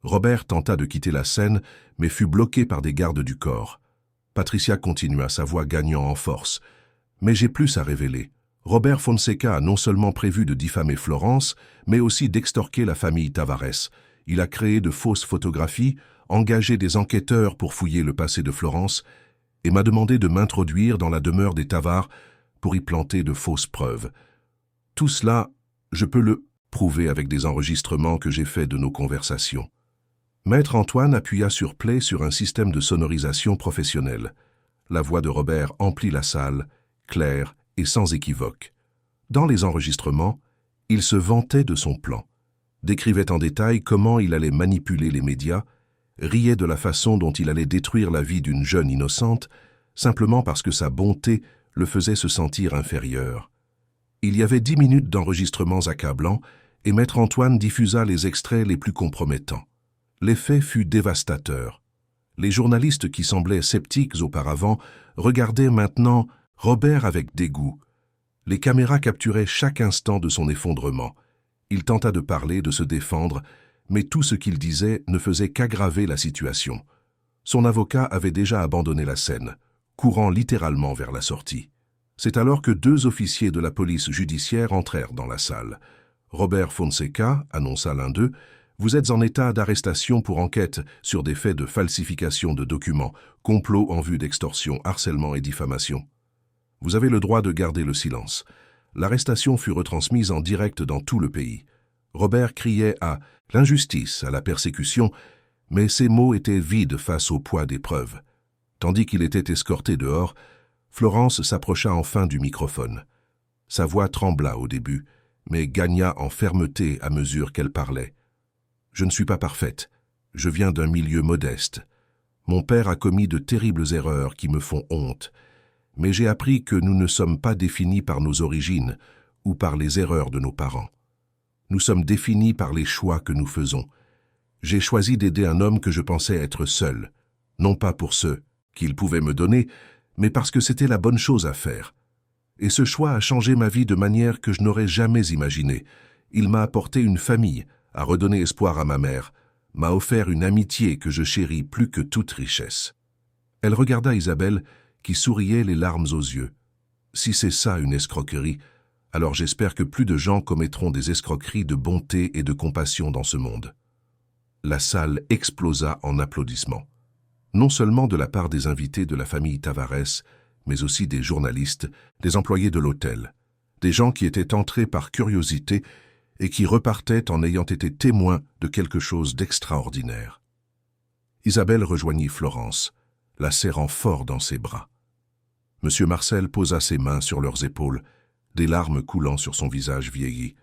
Robert tenta de quitter la scène, mais fut bloqué par des gardes du corps. Patricia continua, sa voix gagnant en force. « Mais j'ai plus à révéler. Robert Fonseca a non seulement prévu de diffamer Florence, mais aussi d'extorquer la famille Tavares. Il a créé de fausses photographies, engagé des enquêteurs pour fouiller le passé de Florence, et m'a demandé de m'introduire dans la demeure des Tavars pour y planter de fausses preuves. Tout cela, je peux le prouver avec des enregistrements que j'ai faits de nos conversations. » Maître Antoine appuya sur play sur un système de sonorisation professionnel. La voix de Robert emplit la salle, claire et sans équivoque. Dans les enregistrements, il se vantait de son plan, décrivait en détail comment il allait manipuler les médias, riait de la façon dont il allait détruire la vie d'une jeune innocente, simplement parce que sa bonté le faisait se sentir inférieur. Il y avait 10 minutes d'enregistrements accablants et Maître Antoine diffusa les extraits les plus compromettants. L'effet fut dévastateur. Les journalistes qui semblaient sceptiques auparavant regardaient maintenant Robert avec dégoût. Les caméras capturaient chaque instant de son effondrement. Il tenta de parler, de se défendre, mais tout ce qu'il disait ne faisait qu'aggraver la situation. Son avocat avait déjà abandonné la scène, courant littéralement vers la sortie. C'est alors que 2 officiers de la police judiciaire entrèrent dans la salle. « Robert Fonseca, annonça l'un d'eux, vous êtes en état d'arrestation pour enquête sur des faits de falsification de documents, complot en vue d'extorsion, harcèlement et diffamation. Vous avez le droit de garder le silence. » L'arrestation fut retransmise en direct dans tout le pays. Robert criait à l'injustice, à la persécution, mais ses mots étaient vides face au poids des preuves. Tandis qu'il était escorté dehors, Florence s'approcha enfin du microphone. Sa voix trembla au début, mais gagna en fermeté à mesure qu'elle parlait. « Je ne suis pas parfaite. Je viens d'un milieu modeste. Mon père a commis de terribles erreurs qui me font honte. Mais j'ai appris que nous ne sommes pas définis par nos origines ou par les erreurs de nos parents. Nous sommes définis par les choix que nous faisons. J'ai choisi d'aider un homme que je pensais être seul, non pas pour ce qu'il pouvait me donner, mais parce que c'était la bonne chose à faire. Et ce choix a changé ma vie de manière que je n'aurais jamais imaginée. Il m'a apporté une famille, a redonné espoir à ma mère, m'a offert une amitié que je chéris plus que toute richesse. » Elle regarda Isabelle, qui souriait les larmes aux yeux. « Si c'est ça une escroquerie, alors j'espère que plus de gens commettront des escroqueries de bonté et de compassion dans ce monde. » La salle explosa en applaudissements. Non seulement de la part des invités de la famille Tavares, mais aussi des journalistes, des employés de l'hôtel, des gens qui étaient entrés par curiosité et qui repartaient en ayant été témoins de quelque chose d'extraordinaire. Isabelle rejoignit Florence, la serrant fort dans ses bras. Monsieur Marcel posa ses mains sur leurs épaules, des larmes coulant sur son visage vieilli.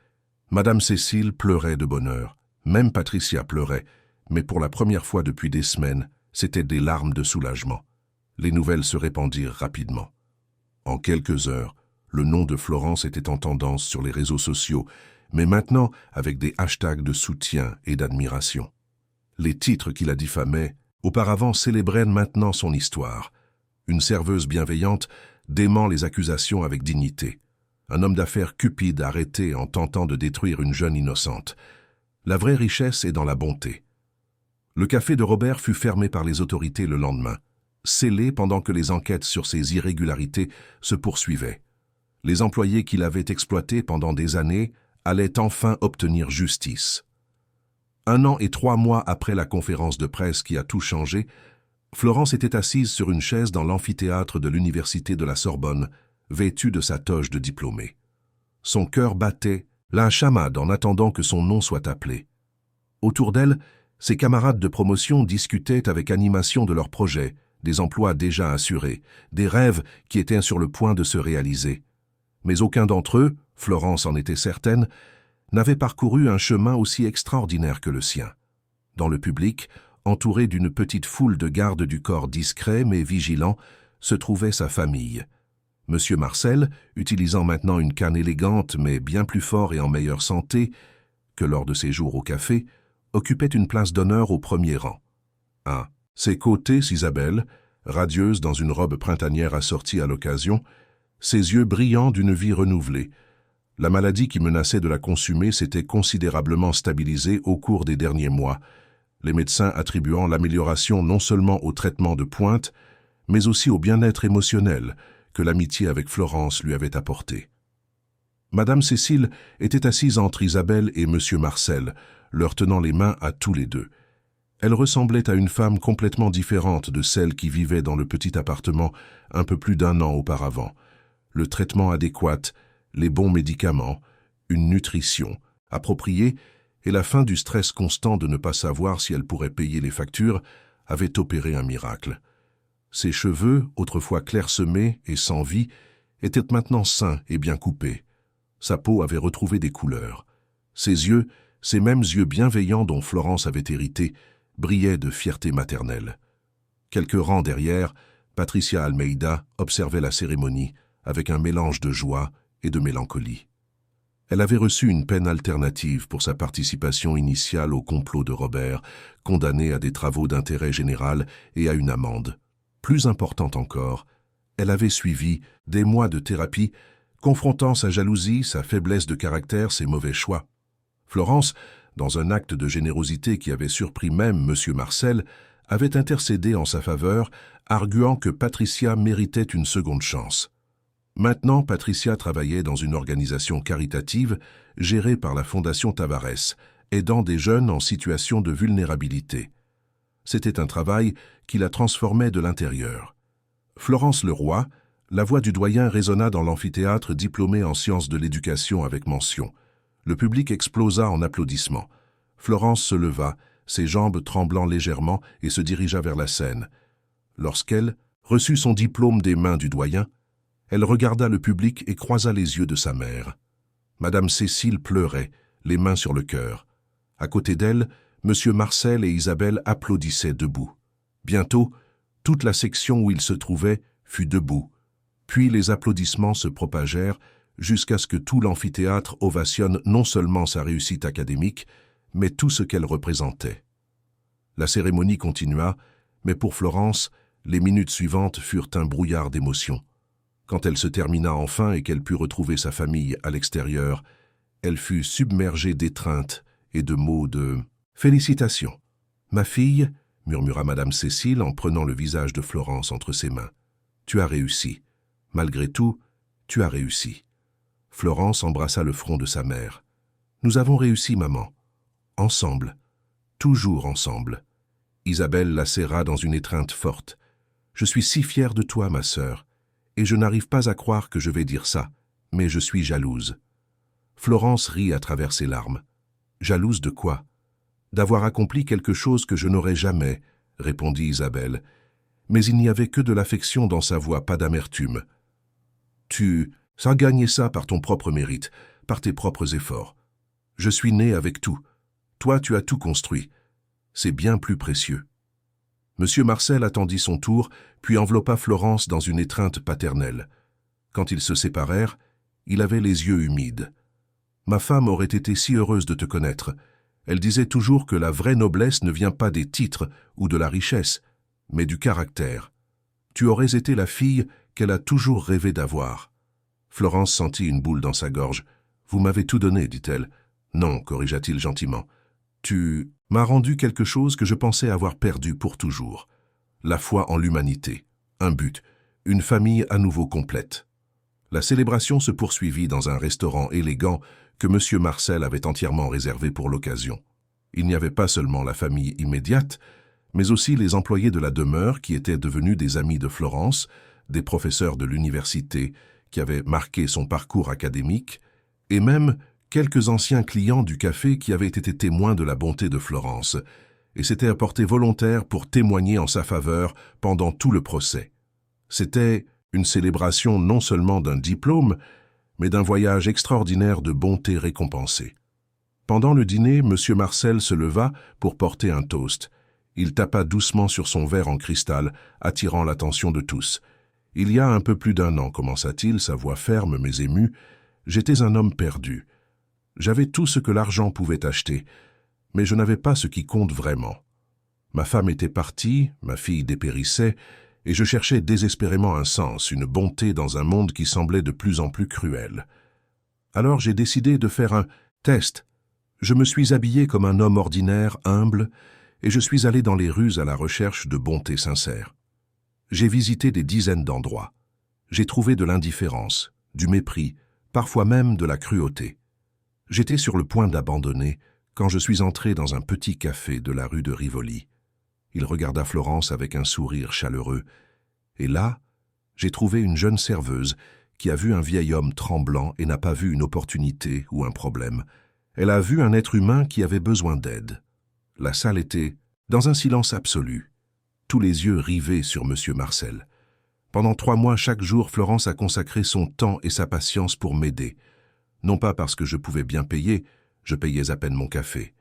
Madame Cécile pleurait de bonheur, même Patricia pleurait, mais pour la première fois depuis des semaines, c'étaient des larmes de soulagement. Les nouvelles se répandirent rapidement. En quelques heures, le nom de Florence était en tendance sur les réseaux sociaux, mais maintenant avec des hashtags de soutien et d'admiration. Les titres qui la diffamaient, auparavant célébraient maintenant son histoire. Une serveuse bienveillante dément les accusations avec dignité. Un homme d'affaires cupide arrêté en tentant de détruire une jeune innocente. La vraie richesse est dans la bonté. Le café de Robert fut fermé par les autorités le lendemain, scellé pendant que les enquêtes sur ses irrégularités se poursuivaient. Les employés qui l'avaient exploité pendant des années allaient enfin obtenir justice. 1 an et 3 mois après la conférence de presse qui a tout changé, Florence était assise sur une chaise dans l'amphithéâtre de l'université de la Sorbonne, vêtue de sa toge de diplômée. Son cœur battait, la chamade en attendant que son nom soit appelé. Autour d'elle, ses camarades de promotion discutaient avec animation de leurs projets, des emplois déjà assurés, des rêves qui étaient sur le point de se réaliser. Mais aucun d'entre eux, Florence en était certaine, n'avait parcouru un chemin aussi extraordinaire que le sien. Dans le public, entouré d'une petite foule de gardes du corps discrets mais vigilants, se trouvait sa famille. Monsieur Marcel, utilisant maintenant une canne élégante mais bien plus fort et en meilleure santé que lors de ses jours au café, occupait une place d'honneur au premier rang. À ses côtés, Isabelle, radieuse dans une robe printanière assortie à l'occasion, ses yeux brillants d'une vie renouvelée. La maladie qui menaçait de la consumer s'était considérablement stabilisée au cours des derniers mois, les médecins attribuant l'amélioration non seulement au traitement de pointe, mais aussi au bien-être émotionnel que l'amitié avec Florence lui avait apporté. Madame Cécile était assise entre Isabelle et Monsieur Marcel, leur tenant les mains à tous les deux. Elle ressemblait à une femme complètement différente de celle qui vivait dans le petit appartement un peu plus d'1 an auparavant. Le traitement adéquat, les bons médicaments, une nutrition appropriée et la fin du stress constant de ne pas savoir si elle pourrait payer les factures avaient opéré un miracle. Ses cheveux, autrefois clairsemés et sans vie, étaient maintenant sains et bien coupés. Sa peau avait retrouvé des couleurs. Ses yeux, ces mêmes yeux bienveillants dont Florence avait hérité, brillaient de fierté maternelle. Quelques rangs derrière, Patricia Almeida observait la cérémonie avec un mélange de joie et de mélancolie. Elle avait reçu une peine alternative pour sa participation initiale au complot de Robert, condamné à des travaux d'intérêt général et à une amende. Plus importante encore, elle avait suivi des mois de thérapie, confrontant sa jalousie, sa faiblesse de caractère, ses mauvais choix. Florence, dans un acte de générosité qui avait surpris même M. Marcel, avait intercédé en sa faveur, arguant que Patricia méritait une seconde chance. Maintenant, Patricia travaillait dans une organisation caritative gérée par la Fondation Tavares, aidant des jeunes en situation de vulnérabilité. C'était un travail qui la transformait de l'intérieur. Florence Leroy, la voix du doyen résonna dans l'amphithéâtre diplômé en sciences de l'éducation avec mention. Le public explosa en applaudissements. Florence se leva, ses jambes tremblant légèrement, et se dirigea vers la scène. Lorsqu'elle reçut son diplôme des mains du doyen, elle regarda le public et croisa les yeux de sa mère. Madame Cécile pleurait, les mains sur le cœur. À côté d'elle, Monsieur Marcel et Isabelle applaudissaient debout. Bientôt, toute la section où ils se trouvaient fut debout. Puis les applaudissements se propagèrent jusqu'à ce que tout l'amphithéâtre ovationne non seulement sa réussite académique, mais tout ce qu'elle représentait. La cérémonie continua, mais pour Florence, les minutes suivantes furent un brouillard d'émotions. Quand elle se termina enfin et qu'elle put retrouver sa famille à l'extérieur, elle fut submergée d'étreinte et de mots de « Félicitations ». « Ma fille », murmura Madame Cécile en prenant le visage de Florence entre ses mains. « Tu as réussi. Malgré tout, tu as réussi. » Florence embrassa le front de sa mère. « Nous avons réussi, maman. Ensemble. Toujours ensemble. » Isabelle la serra dans une étreinte forte. « Je suis si fière de toi, ma sœur. Et je n'arrive pas à croire que je vais dire ça, mais je suis jalouse. » Florence rit à travers ses larmes. « Jalouse de quoi ? » « D'avoir accompli quelque chose que je n'aurais jamais, » répondit Isabelle. Mais il n'y avait que de l'affection dans sa voix, pas d'amertume. « Tu as gagné ça par ton propre mérite, par tes propres efforts. Je suis né avec tout. Toi, tu as tout construit. C'est bien plus précieux. » Monsieur Marcel attendit son tour, puis enveloppa Florence dans une étreinte paternelle. Quand ils se séparèrent, il avait les yeux humides. « Ma femme aurait été si heureuse de te connaître. Elle disait toujours que la vraie noblesse ne vient pas des titres ou de la richesse, mais du caractère. Tu aurais été la fille qu'elle a toujours rêvé d'avoir. » Florence sentit une boule dans sa gorge. « Vous m'avez tout donné, dit-elle. »« Non, corrigea-t-il gentiment. Tu m'as rendu quelque chose que je pensais avoir perdu pour toujours. La foi en l'humanité, un but, une famille à nouveau complète. » La célébration se poursuivit dans un restaurant élégant que M. Marcel avait entièrement réservé pour l'occasion. Il n'y avait pas seulement la famille immédiate, mais aussi les employés de la demeure qui étaient devenus des amis de Florence, des professeurs de l'université qui avaient marqué son parcours académique, et même quelques anciens clients du café qui avaient été témoins de la bonté de Florence et s'étaient apportés volontaires pour témoigner en sa faveur pendant tout le procès. C'était une célébration non seulement d'un diplôme, mais d'un voyage extraordinaire de bonté récompensé. Pendant le dîner, M. Marcel se leva pour porter un toast. Il tapa doucement sur son verre en cristal, attirant l'attention de tous. « Il y a un peu plus d'1 an, commença-t-il, sa voix ferme mais émue, j'étais un homme perdu. J'avais tout ce que l'argent pouvait acheter, mais je n'avais pas ce qui compte vraiment. Ma femme était partie, ma fille dépérissait, et je cherchais désespérément un sens, une bonté dans un monde qui semblait de plus en plus cruel. Alors j'ai décidé de faire un test. Je me suis habillé comme un homme ordinaire, humble, et je suis allé dans les rues à la recherche de bonté sincère. J'ai visité des dizaines d'endroits. J'ai trouvé de l'indifférence, du mépris, parfois même de la cruauté. J'étais sur le point d'abandonner quand je suis entré dans un petit café de la rue de Rivoli. Il regarda Florence avec un sourire chaleureux. Et là, j'ai trouvé une jeune serveuse qui a vu un vieil homme tremblant et n'a pas vu une opportunité ou un problème. Elle a vu un être humain qui avait besoin d'aide. La salle était dans un silence absolu, tous les yeux rivés sur M. Marcel. Pendant 3 mois, chaque jour, Florence a consacré son temps et sa patience pour m'aider. Non pas parce que je pouvais bien payer, je payais à peine mon café.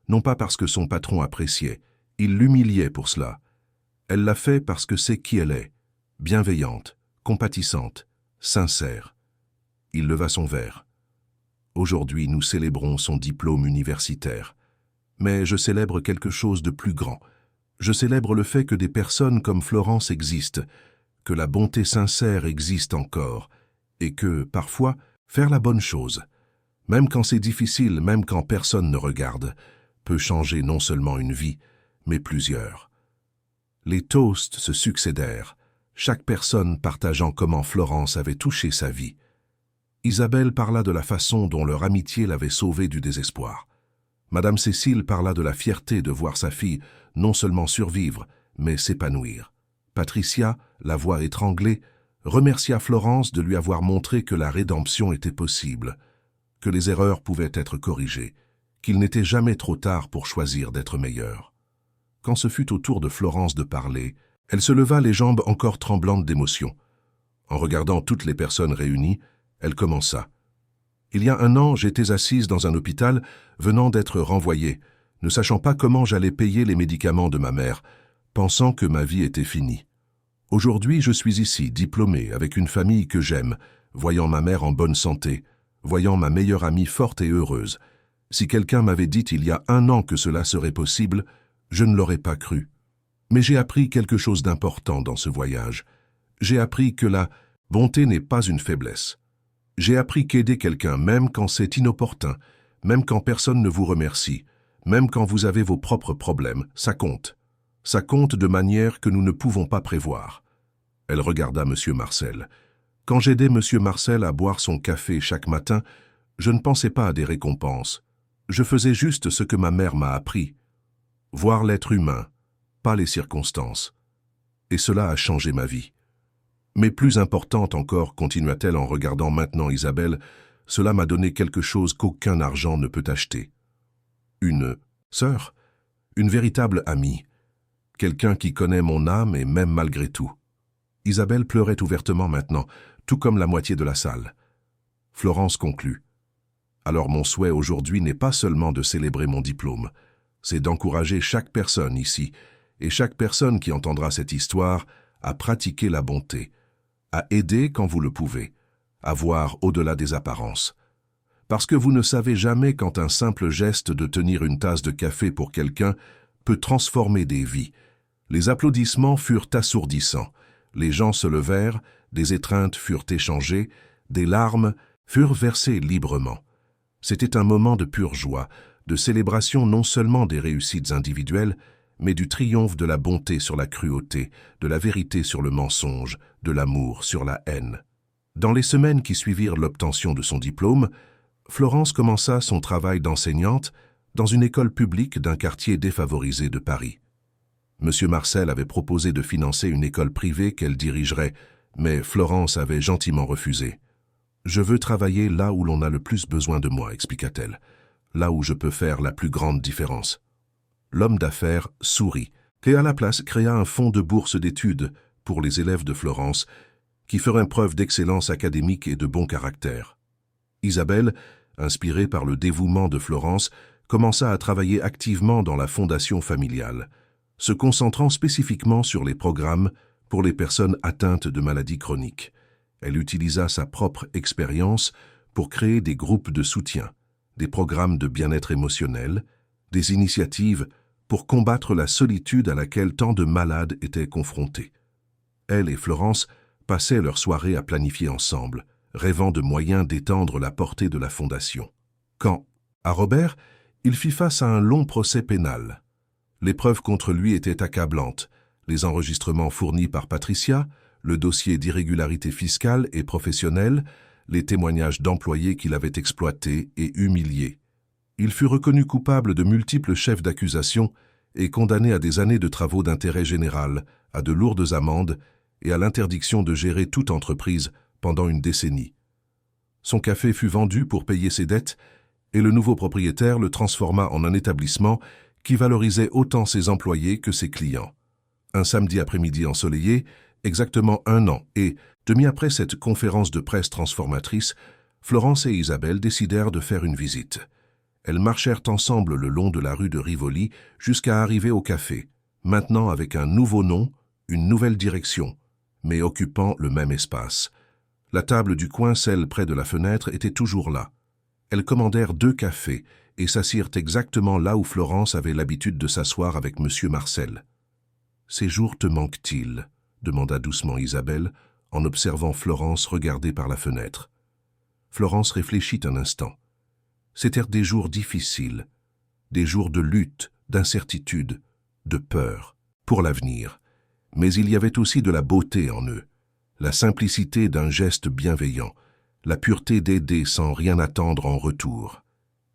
Non pas parce que son patron appréciait, il l'humiliait pour cela. Elle l'a fait parce que c'est qui elle est, bienveillante, compatissante, sincère. Il leva son verre. Aujourd'hui, nous célébrons son diplôme universitaire. Mais je célèbre quelque chose de plus grand. Je célèbre le fait que des personnes comme Florence existent, que la bonté sincère existe encore, et que, parfois, faire la bonne chose, même quand c'est difficile, même quand personne ne regarde, peut changer non seulement une vie, mais plusieurs. Les toasts se succédèrent, chaque personne partageant comment Florence avait touché sa vie. Isabelle parla de la façon dont leur amitié l'avait sauvée du désespoir. Madame Cécile parla de la fierté de voir sa fille non seulement survivre, mais s'épanouir. Patricia, la voix étranglée, remercia Florence de lui avoir montré que la rédemption était possible, que les erreurs pouvaient être corrigées, qu'il n'était jamais trop tard pour choisir d'être meilleur. Quand ce fut au tour de Florence de parler, elle se leva les jambes encore tremblantes d'émotion. En regardant toutes les personnes réunies, elle commença. « Il y a 1 an, j'étais assise dans un hôpital, venant d'être renvoyée, ne sachant pas comment j'allais payer les médicaments de ma mère, pensant que ma vie était finie. Aujourd'hui, je suis ici, diplômée, avec une famille que j'aime, voyant ma mère en bonne santé, voyant ma meilleure amie forte et heureuse. Si quelqu'un m'avait dit il y a 1 an que cela serait possible, je ne l'aurais pas cru. Mais j'ai appris quelque chose d'important dans ce voyage. J'ai appris que la bonté n'est pas une faiblesse. J'ai appris qu'aider quelqu'un, même quand c'est inopportun, même quand personne ne vous remercie, même quand vous avez vos propres problèmes, ça compte. Ça compte de manière que nous ne pouvons pas prévoir. » Elle regarda M. Marcel. « Quand j'aidais M. Marcel à boire son café chaque matin, je ne pensais pas à des récompenses. Je faisais juste ce que ma mère m'a appris. Voir l'être humain, pas les circonstances. Et cela a changé ma vie. Mais plus importante encore, continua-t-elle en regardant maintenant Isabelle, cela m'a donné quelque chose qu'aucun argent ne peut acheter. Une sœur, une véritable amie, quelqu'un qui connaît mon âme et m'aime malgré tout. » Isabelle pleurait ouvertement maintenant, tout comme la moitié de la salle. Florence conclut. « Alors mon souhait aujourd'hui n'est pas seulement de célébrer mon diplôme, c'est d'encourager chaque personne ici, et chaque personne qui entendra cette histoire, à pratiquer la bonté, à aider quand vous le pouvez, à voir au-delà des apparences. Parce que vous ne savez jamais quand un simple geste de tenir une tasse de café pour quelqu'un peut transformer des vies. » Les applaudissements furent assourdissants. Les gens se levèrent, des étreintes furent échangées, des larmes furent versées librement. C'était un moment de pure joie, de célébration non seulement des réussites individuelles, mais du triomphe de la bonté sur la cruauté, de la vérité sur le mensonge, de l'amour sur la haine. Dans les semaines qui suivirent l'obtention de son diplôme, Florence commença son travail d'enseignante dans une école publique d'un quartier défavorisé de Paris. M. Marcel avait proposé de financer une école privée qu'elle dirigerait, mais Florence avait gentiment refusé. « Je veux travailler là où l'on a le plus besoin de moi, » expliqua-t-elle, « là où je peux faire la plus grande différence. » L'homme d'affaires sourit et à la place créa un fonds de bourse d'études pour les élèves de Florence qui feraient preuve d'excellence académique et de bon caractère. Isabelle, inspirée par le dévouement de Florence, commença à travailler activement dans la fondation familiale, se concentrant spécifiquement sur les programmes pour les personnes atteintes de maladies chroniques. Elle utilisa sa propre expérience pour créer des groupes de soutien, des programmes de bien-être émotionnel, des initiatives pour combattre la solitude à laquelle tant de malades étaient confrontés. elle et Florence passaient leur soirée à planifier ensemble, rêvant de moyens d'étendre la portée de la fondation. Quand, à Robert, il fit face à un long procès pénal. Les preuves contre lui étaient accablantes, les enregistrements fournis par Patricia, le dossier d'irrégularité fiscale et professionnelle, les témoignages d'employés qu'il avait exploités et humiliés. Il fut reconnu coupable de multiples chefs d'accusation et condamné à des années de travaux d'intérêt général, à de lourdes amendes et à l'interdiction de gérer toute entreprise pendant une décennie. Son café fut vendu pour payer ses dettes et le nouveau propriétaire le transforma en un établissement qui valorisait autant ses employés que ses clients. Un samedi après-midi ensoleillé, exactement 1 an, et, demi après cette conférence de presse transformatrice, Florence et Isabelle décidèrent de faire une visite. Elles marchèrent ensemble le long de la rue de Rivoli jusqu'à arriver au café, maintenant avec un nouveau nom, une nouvelle direction, mais occupant le même espace. La table du coin, celle près de la fenêtre, était toujours là. Elles commandèrent 2 cafés et s'assirent exactement là où Florence avait l'habitude de s'asseoir avec M. Marcel. « Ces jours te manquent-ils » demanda doucement Isabelle, en observant Florence regarder par la fenêtre. Florence réfléchit un instant. C'étaient des jours difficiles, des jours de lutte, d'incertitude, de peur, pour l'avenir. Mais il y avait aussi de la beauté en eux, la simplicité d'un geste bienveillant, la pureté d'aider sans rien attendre en retour.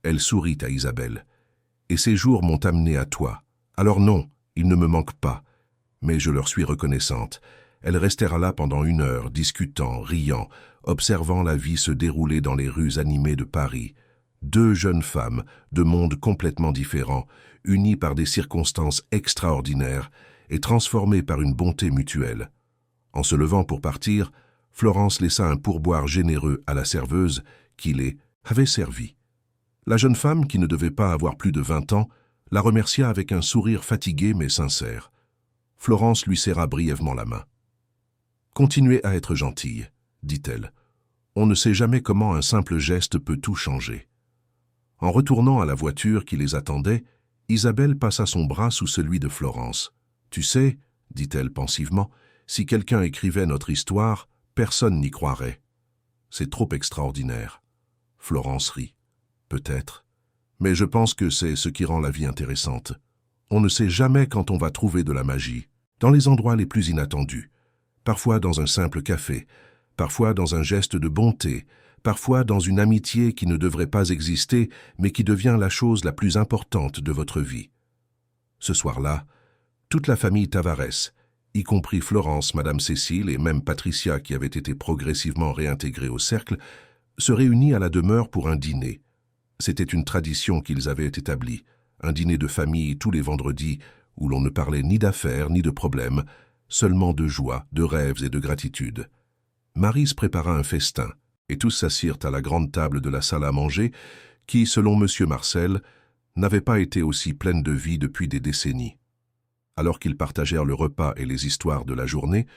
Elle sourit à Isabelle. « Et ces jours m'ont amené à toi. Alors non, ils ne me manquent pas, mais je leur suis reconnaissante. » Elle restèrent là pendant 1 heure, discutant, riant, observant la vie se dérouler dans les rues animées de Paris. 2 jeunes femmes, de mondes complètement différents, unies par des circonstances extraordinaires et transformées par une bonté mutuelle. En se levant pour partir, Florence laissa un pourboire généreux à la serveuse qui les avait servis. La jeune femme, qui ne devait pas avoir plus de 20 ans, la remercia avec un sourire fatigué mais sincère. Florence lui serra brièvement la main. « Continuez à être gentille, » dit-elle. « On ne sait jamais comment un simple geste peut tout changer. » En retournant à la voiture qui les attendait, Isabelle passa son bras sous celui de Florence. « Tu sais, » dit-elle pensivement, « si quelqu'un écrivait notre histoire, personne n'y croirait. C'est trop extraordinaire. » Florence rit. « Peut-être. Mais je pense que c'est ce qui rend la vie intéressante. On ne sait jamais quand on va trouver de la magie, dans les endroits les plus inattendus. Parfois dans un simple café, parfois dans un geste de bonté, parfois dans une amitié qui ne devrait pas exister, mais qui devient la chose la plus importante de votre vie. » Ce soir-là, toute la famille Tavares, y compris Florence, Madame Cécile et même Patricia qui avait été progressivement réintégrée au cercle, se réunit à la demeure pour un dîner. C'était une tradition qu'ils avaient établie, un dîner de famille tous les vendredis où l'on ne parlait ni d'affaires ni de problèmes, seulement de joie, de rêves et de gratitude. Maryse prépara un festin, et tous s'assirent à la grande table de la salle à manger, qui, selon M. Marcel, n'avait pas été aussi pleine de vie depuis des décennies. Alors qu'ils partagèrent le repas et les histoires de la journée,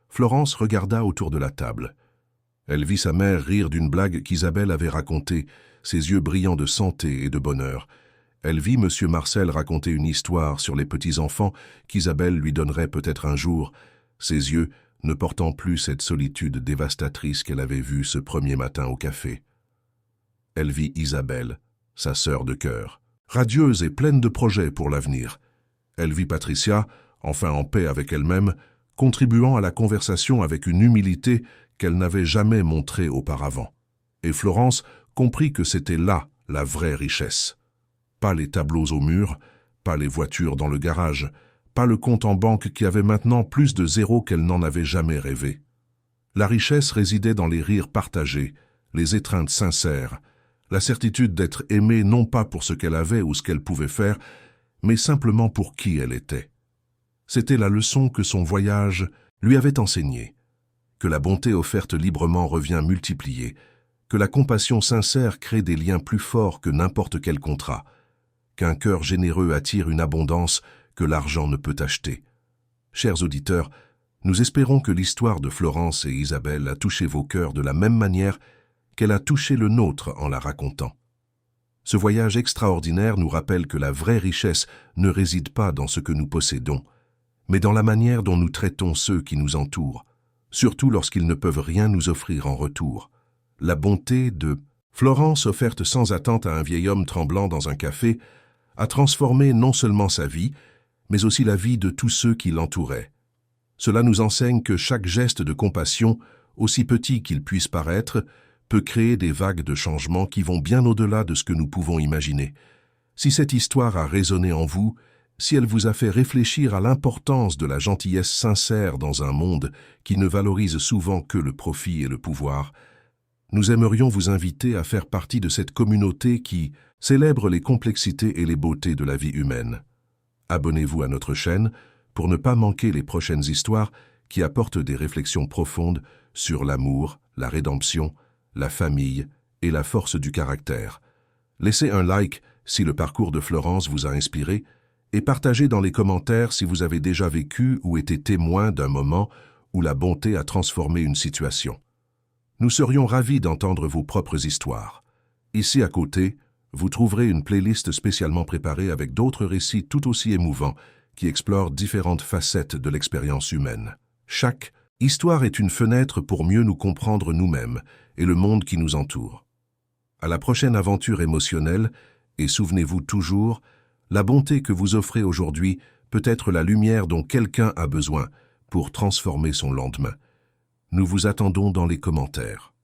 Florence regarda autour de la table. Elle vit sa mère rire d'une blague qu'Isabelle avait racontée, ses yeux brillants de santé et de bonheur. Elle vit M. Marcel raconter une histoire sur les petits-enfants qu'Isabelle lui donnerait peut-être un jour, ses yeux ne portant plus cette solitude dévastatrice qu'elle avait vue ce premier matin au café. Elle vit Isabelle, sa sœur de cœur, radieuse et pleine de projets pour l'avenir. Elle vit Patricia, enfin en paix avec elle-même, contribuant à la conversation avec une humilité qu'elle n'avait jamais montrée auparavant. Et Florence comprit que c'était là la vraie richesse. Pas les tableaux au mur, pas les voitures dans le garage, pas le compte en banque qui avait maintenant plus de zéro qu'elle n'en avait jamais rêvé. La richesse résidait dans les rires partagés, les étreintes sincères, la certitude d'être aimée non pas pour ce qu'elle avait ou ce qu'elle pouvait faire, mais simplement pour qui elle était. C'était la leçon que son voyage lui avait enseignée, que la bonté offerte librement revient multipliée, que la compassion sincère crée des liens plus forts que n'importe quel contrat, qu'un cœur généreux attire une abondance que l'argent ne peut acheter. Chers auditeurs, nous espérons que l'histoire de Florence et Isabelle a touché vos cœurs de la même manière qu'elle a touché le nôtre en la racontant. Ce voyage extraordinaire nous rappelle que la vraie richesse ne réside pas dans ce que nous possédons, mais dans la manière dont nous traitons ceux qui nous entourent, surtout lorsqu'ils ne peuvent rien nous offrir en retour. La bonté de Florence, offerte sans attente à un vieil homme tremblant dans un café, a transformé non seulement sa vie, mais aussi la vie de tous ceux qui l'entouraient. Cela nous enseigne que chaque geste de compassion, aussi petit qu'il puisse paraître, peut créer des vagues de changement qui vont bien au-delà de ce que nous pouvons imaginer. Si cette histoire a résonné en vous, si elle vous a fait réfléchir à l'importance de la gentillesse sincère dans un monde qui ne valorise souvent que le profit et le pouvoir, nous aimerions vous inviter à faire partie de cette communauté qui célèbre les complexités et les beautés de la vie humaine. Abonnez-vous à notre chaîne pour ne pas manquer les prochaines histoires qui apportent des réflexions profondes sur l'amour, la rédemption, la famille et la force du caractère. Laissez un like si le parcours de Florence vous a inspiré et partagez dans les commentaires si vous avez déjà vécu ou été témoin d'un moment où la bonté a transformé une situation. Nous serions ravis d'entendre vos propres histoires. Ici à côté, vous trouverez une playlist spécialement préparée avec d'autres récits tout aussi émouvants qui explorent différentes facettes de l'expérience humaine. Chaque histoire est une fenêtre pour mieux nous comprendre nous-mêmes et le monde qui nous entoure. À la prochaine aventure émotionnelle, et souvenez-vous toujours, la bonté que vous offrez aujourd'hui peut être la lumière dont quelqu'un a besoin pour transformer son lendemain. Nous vous attendons dans les commentaires.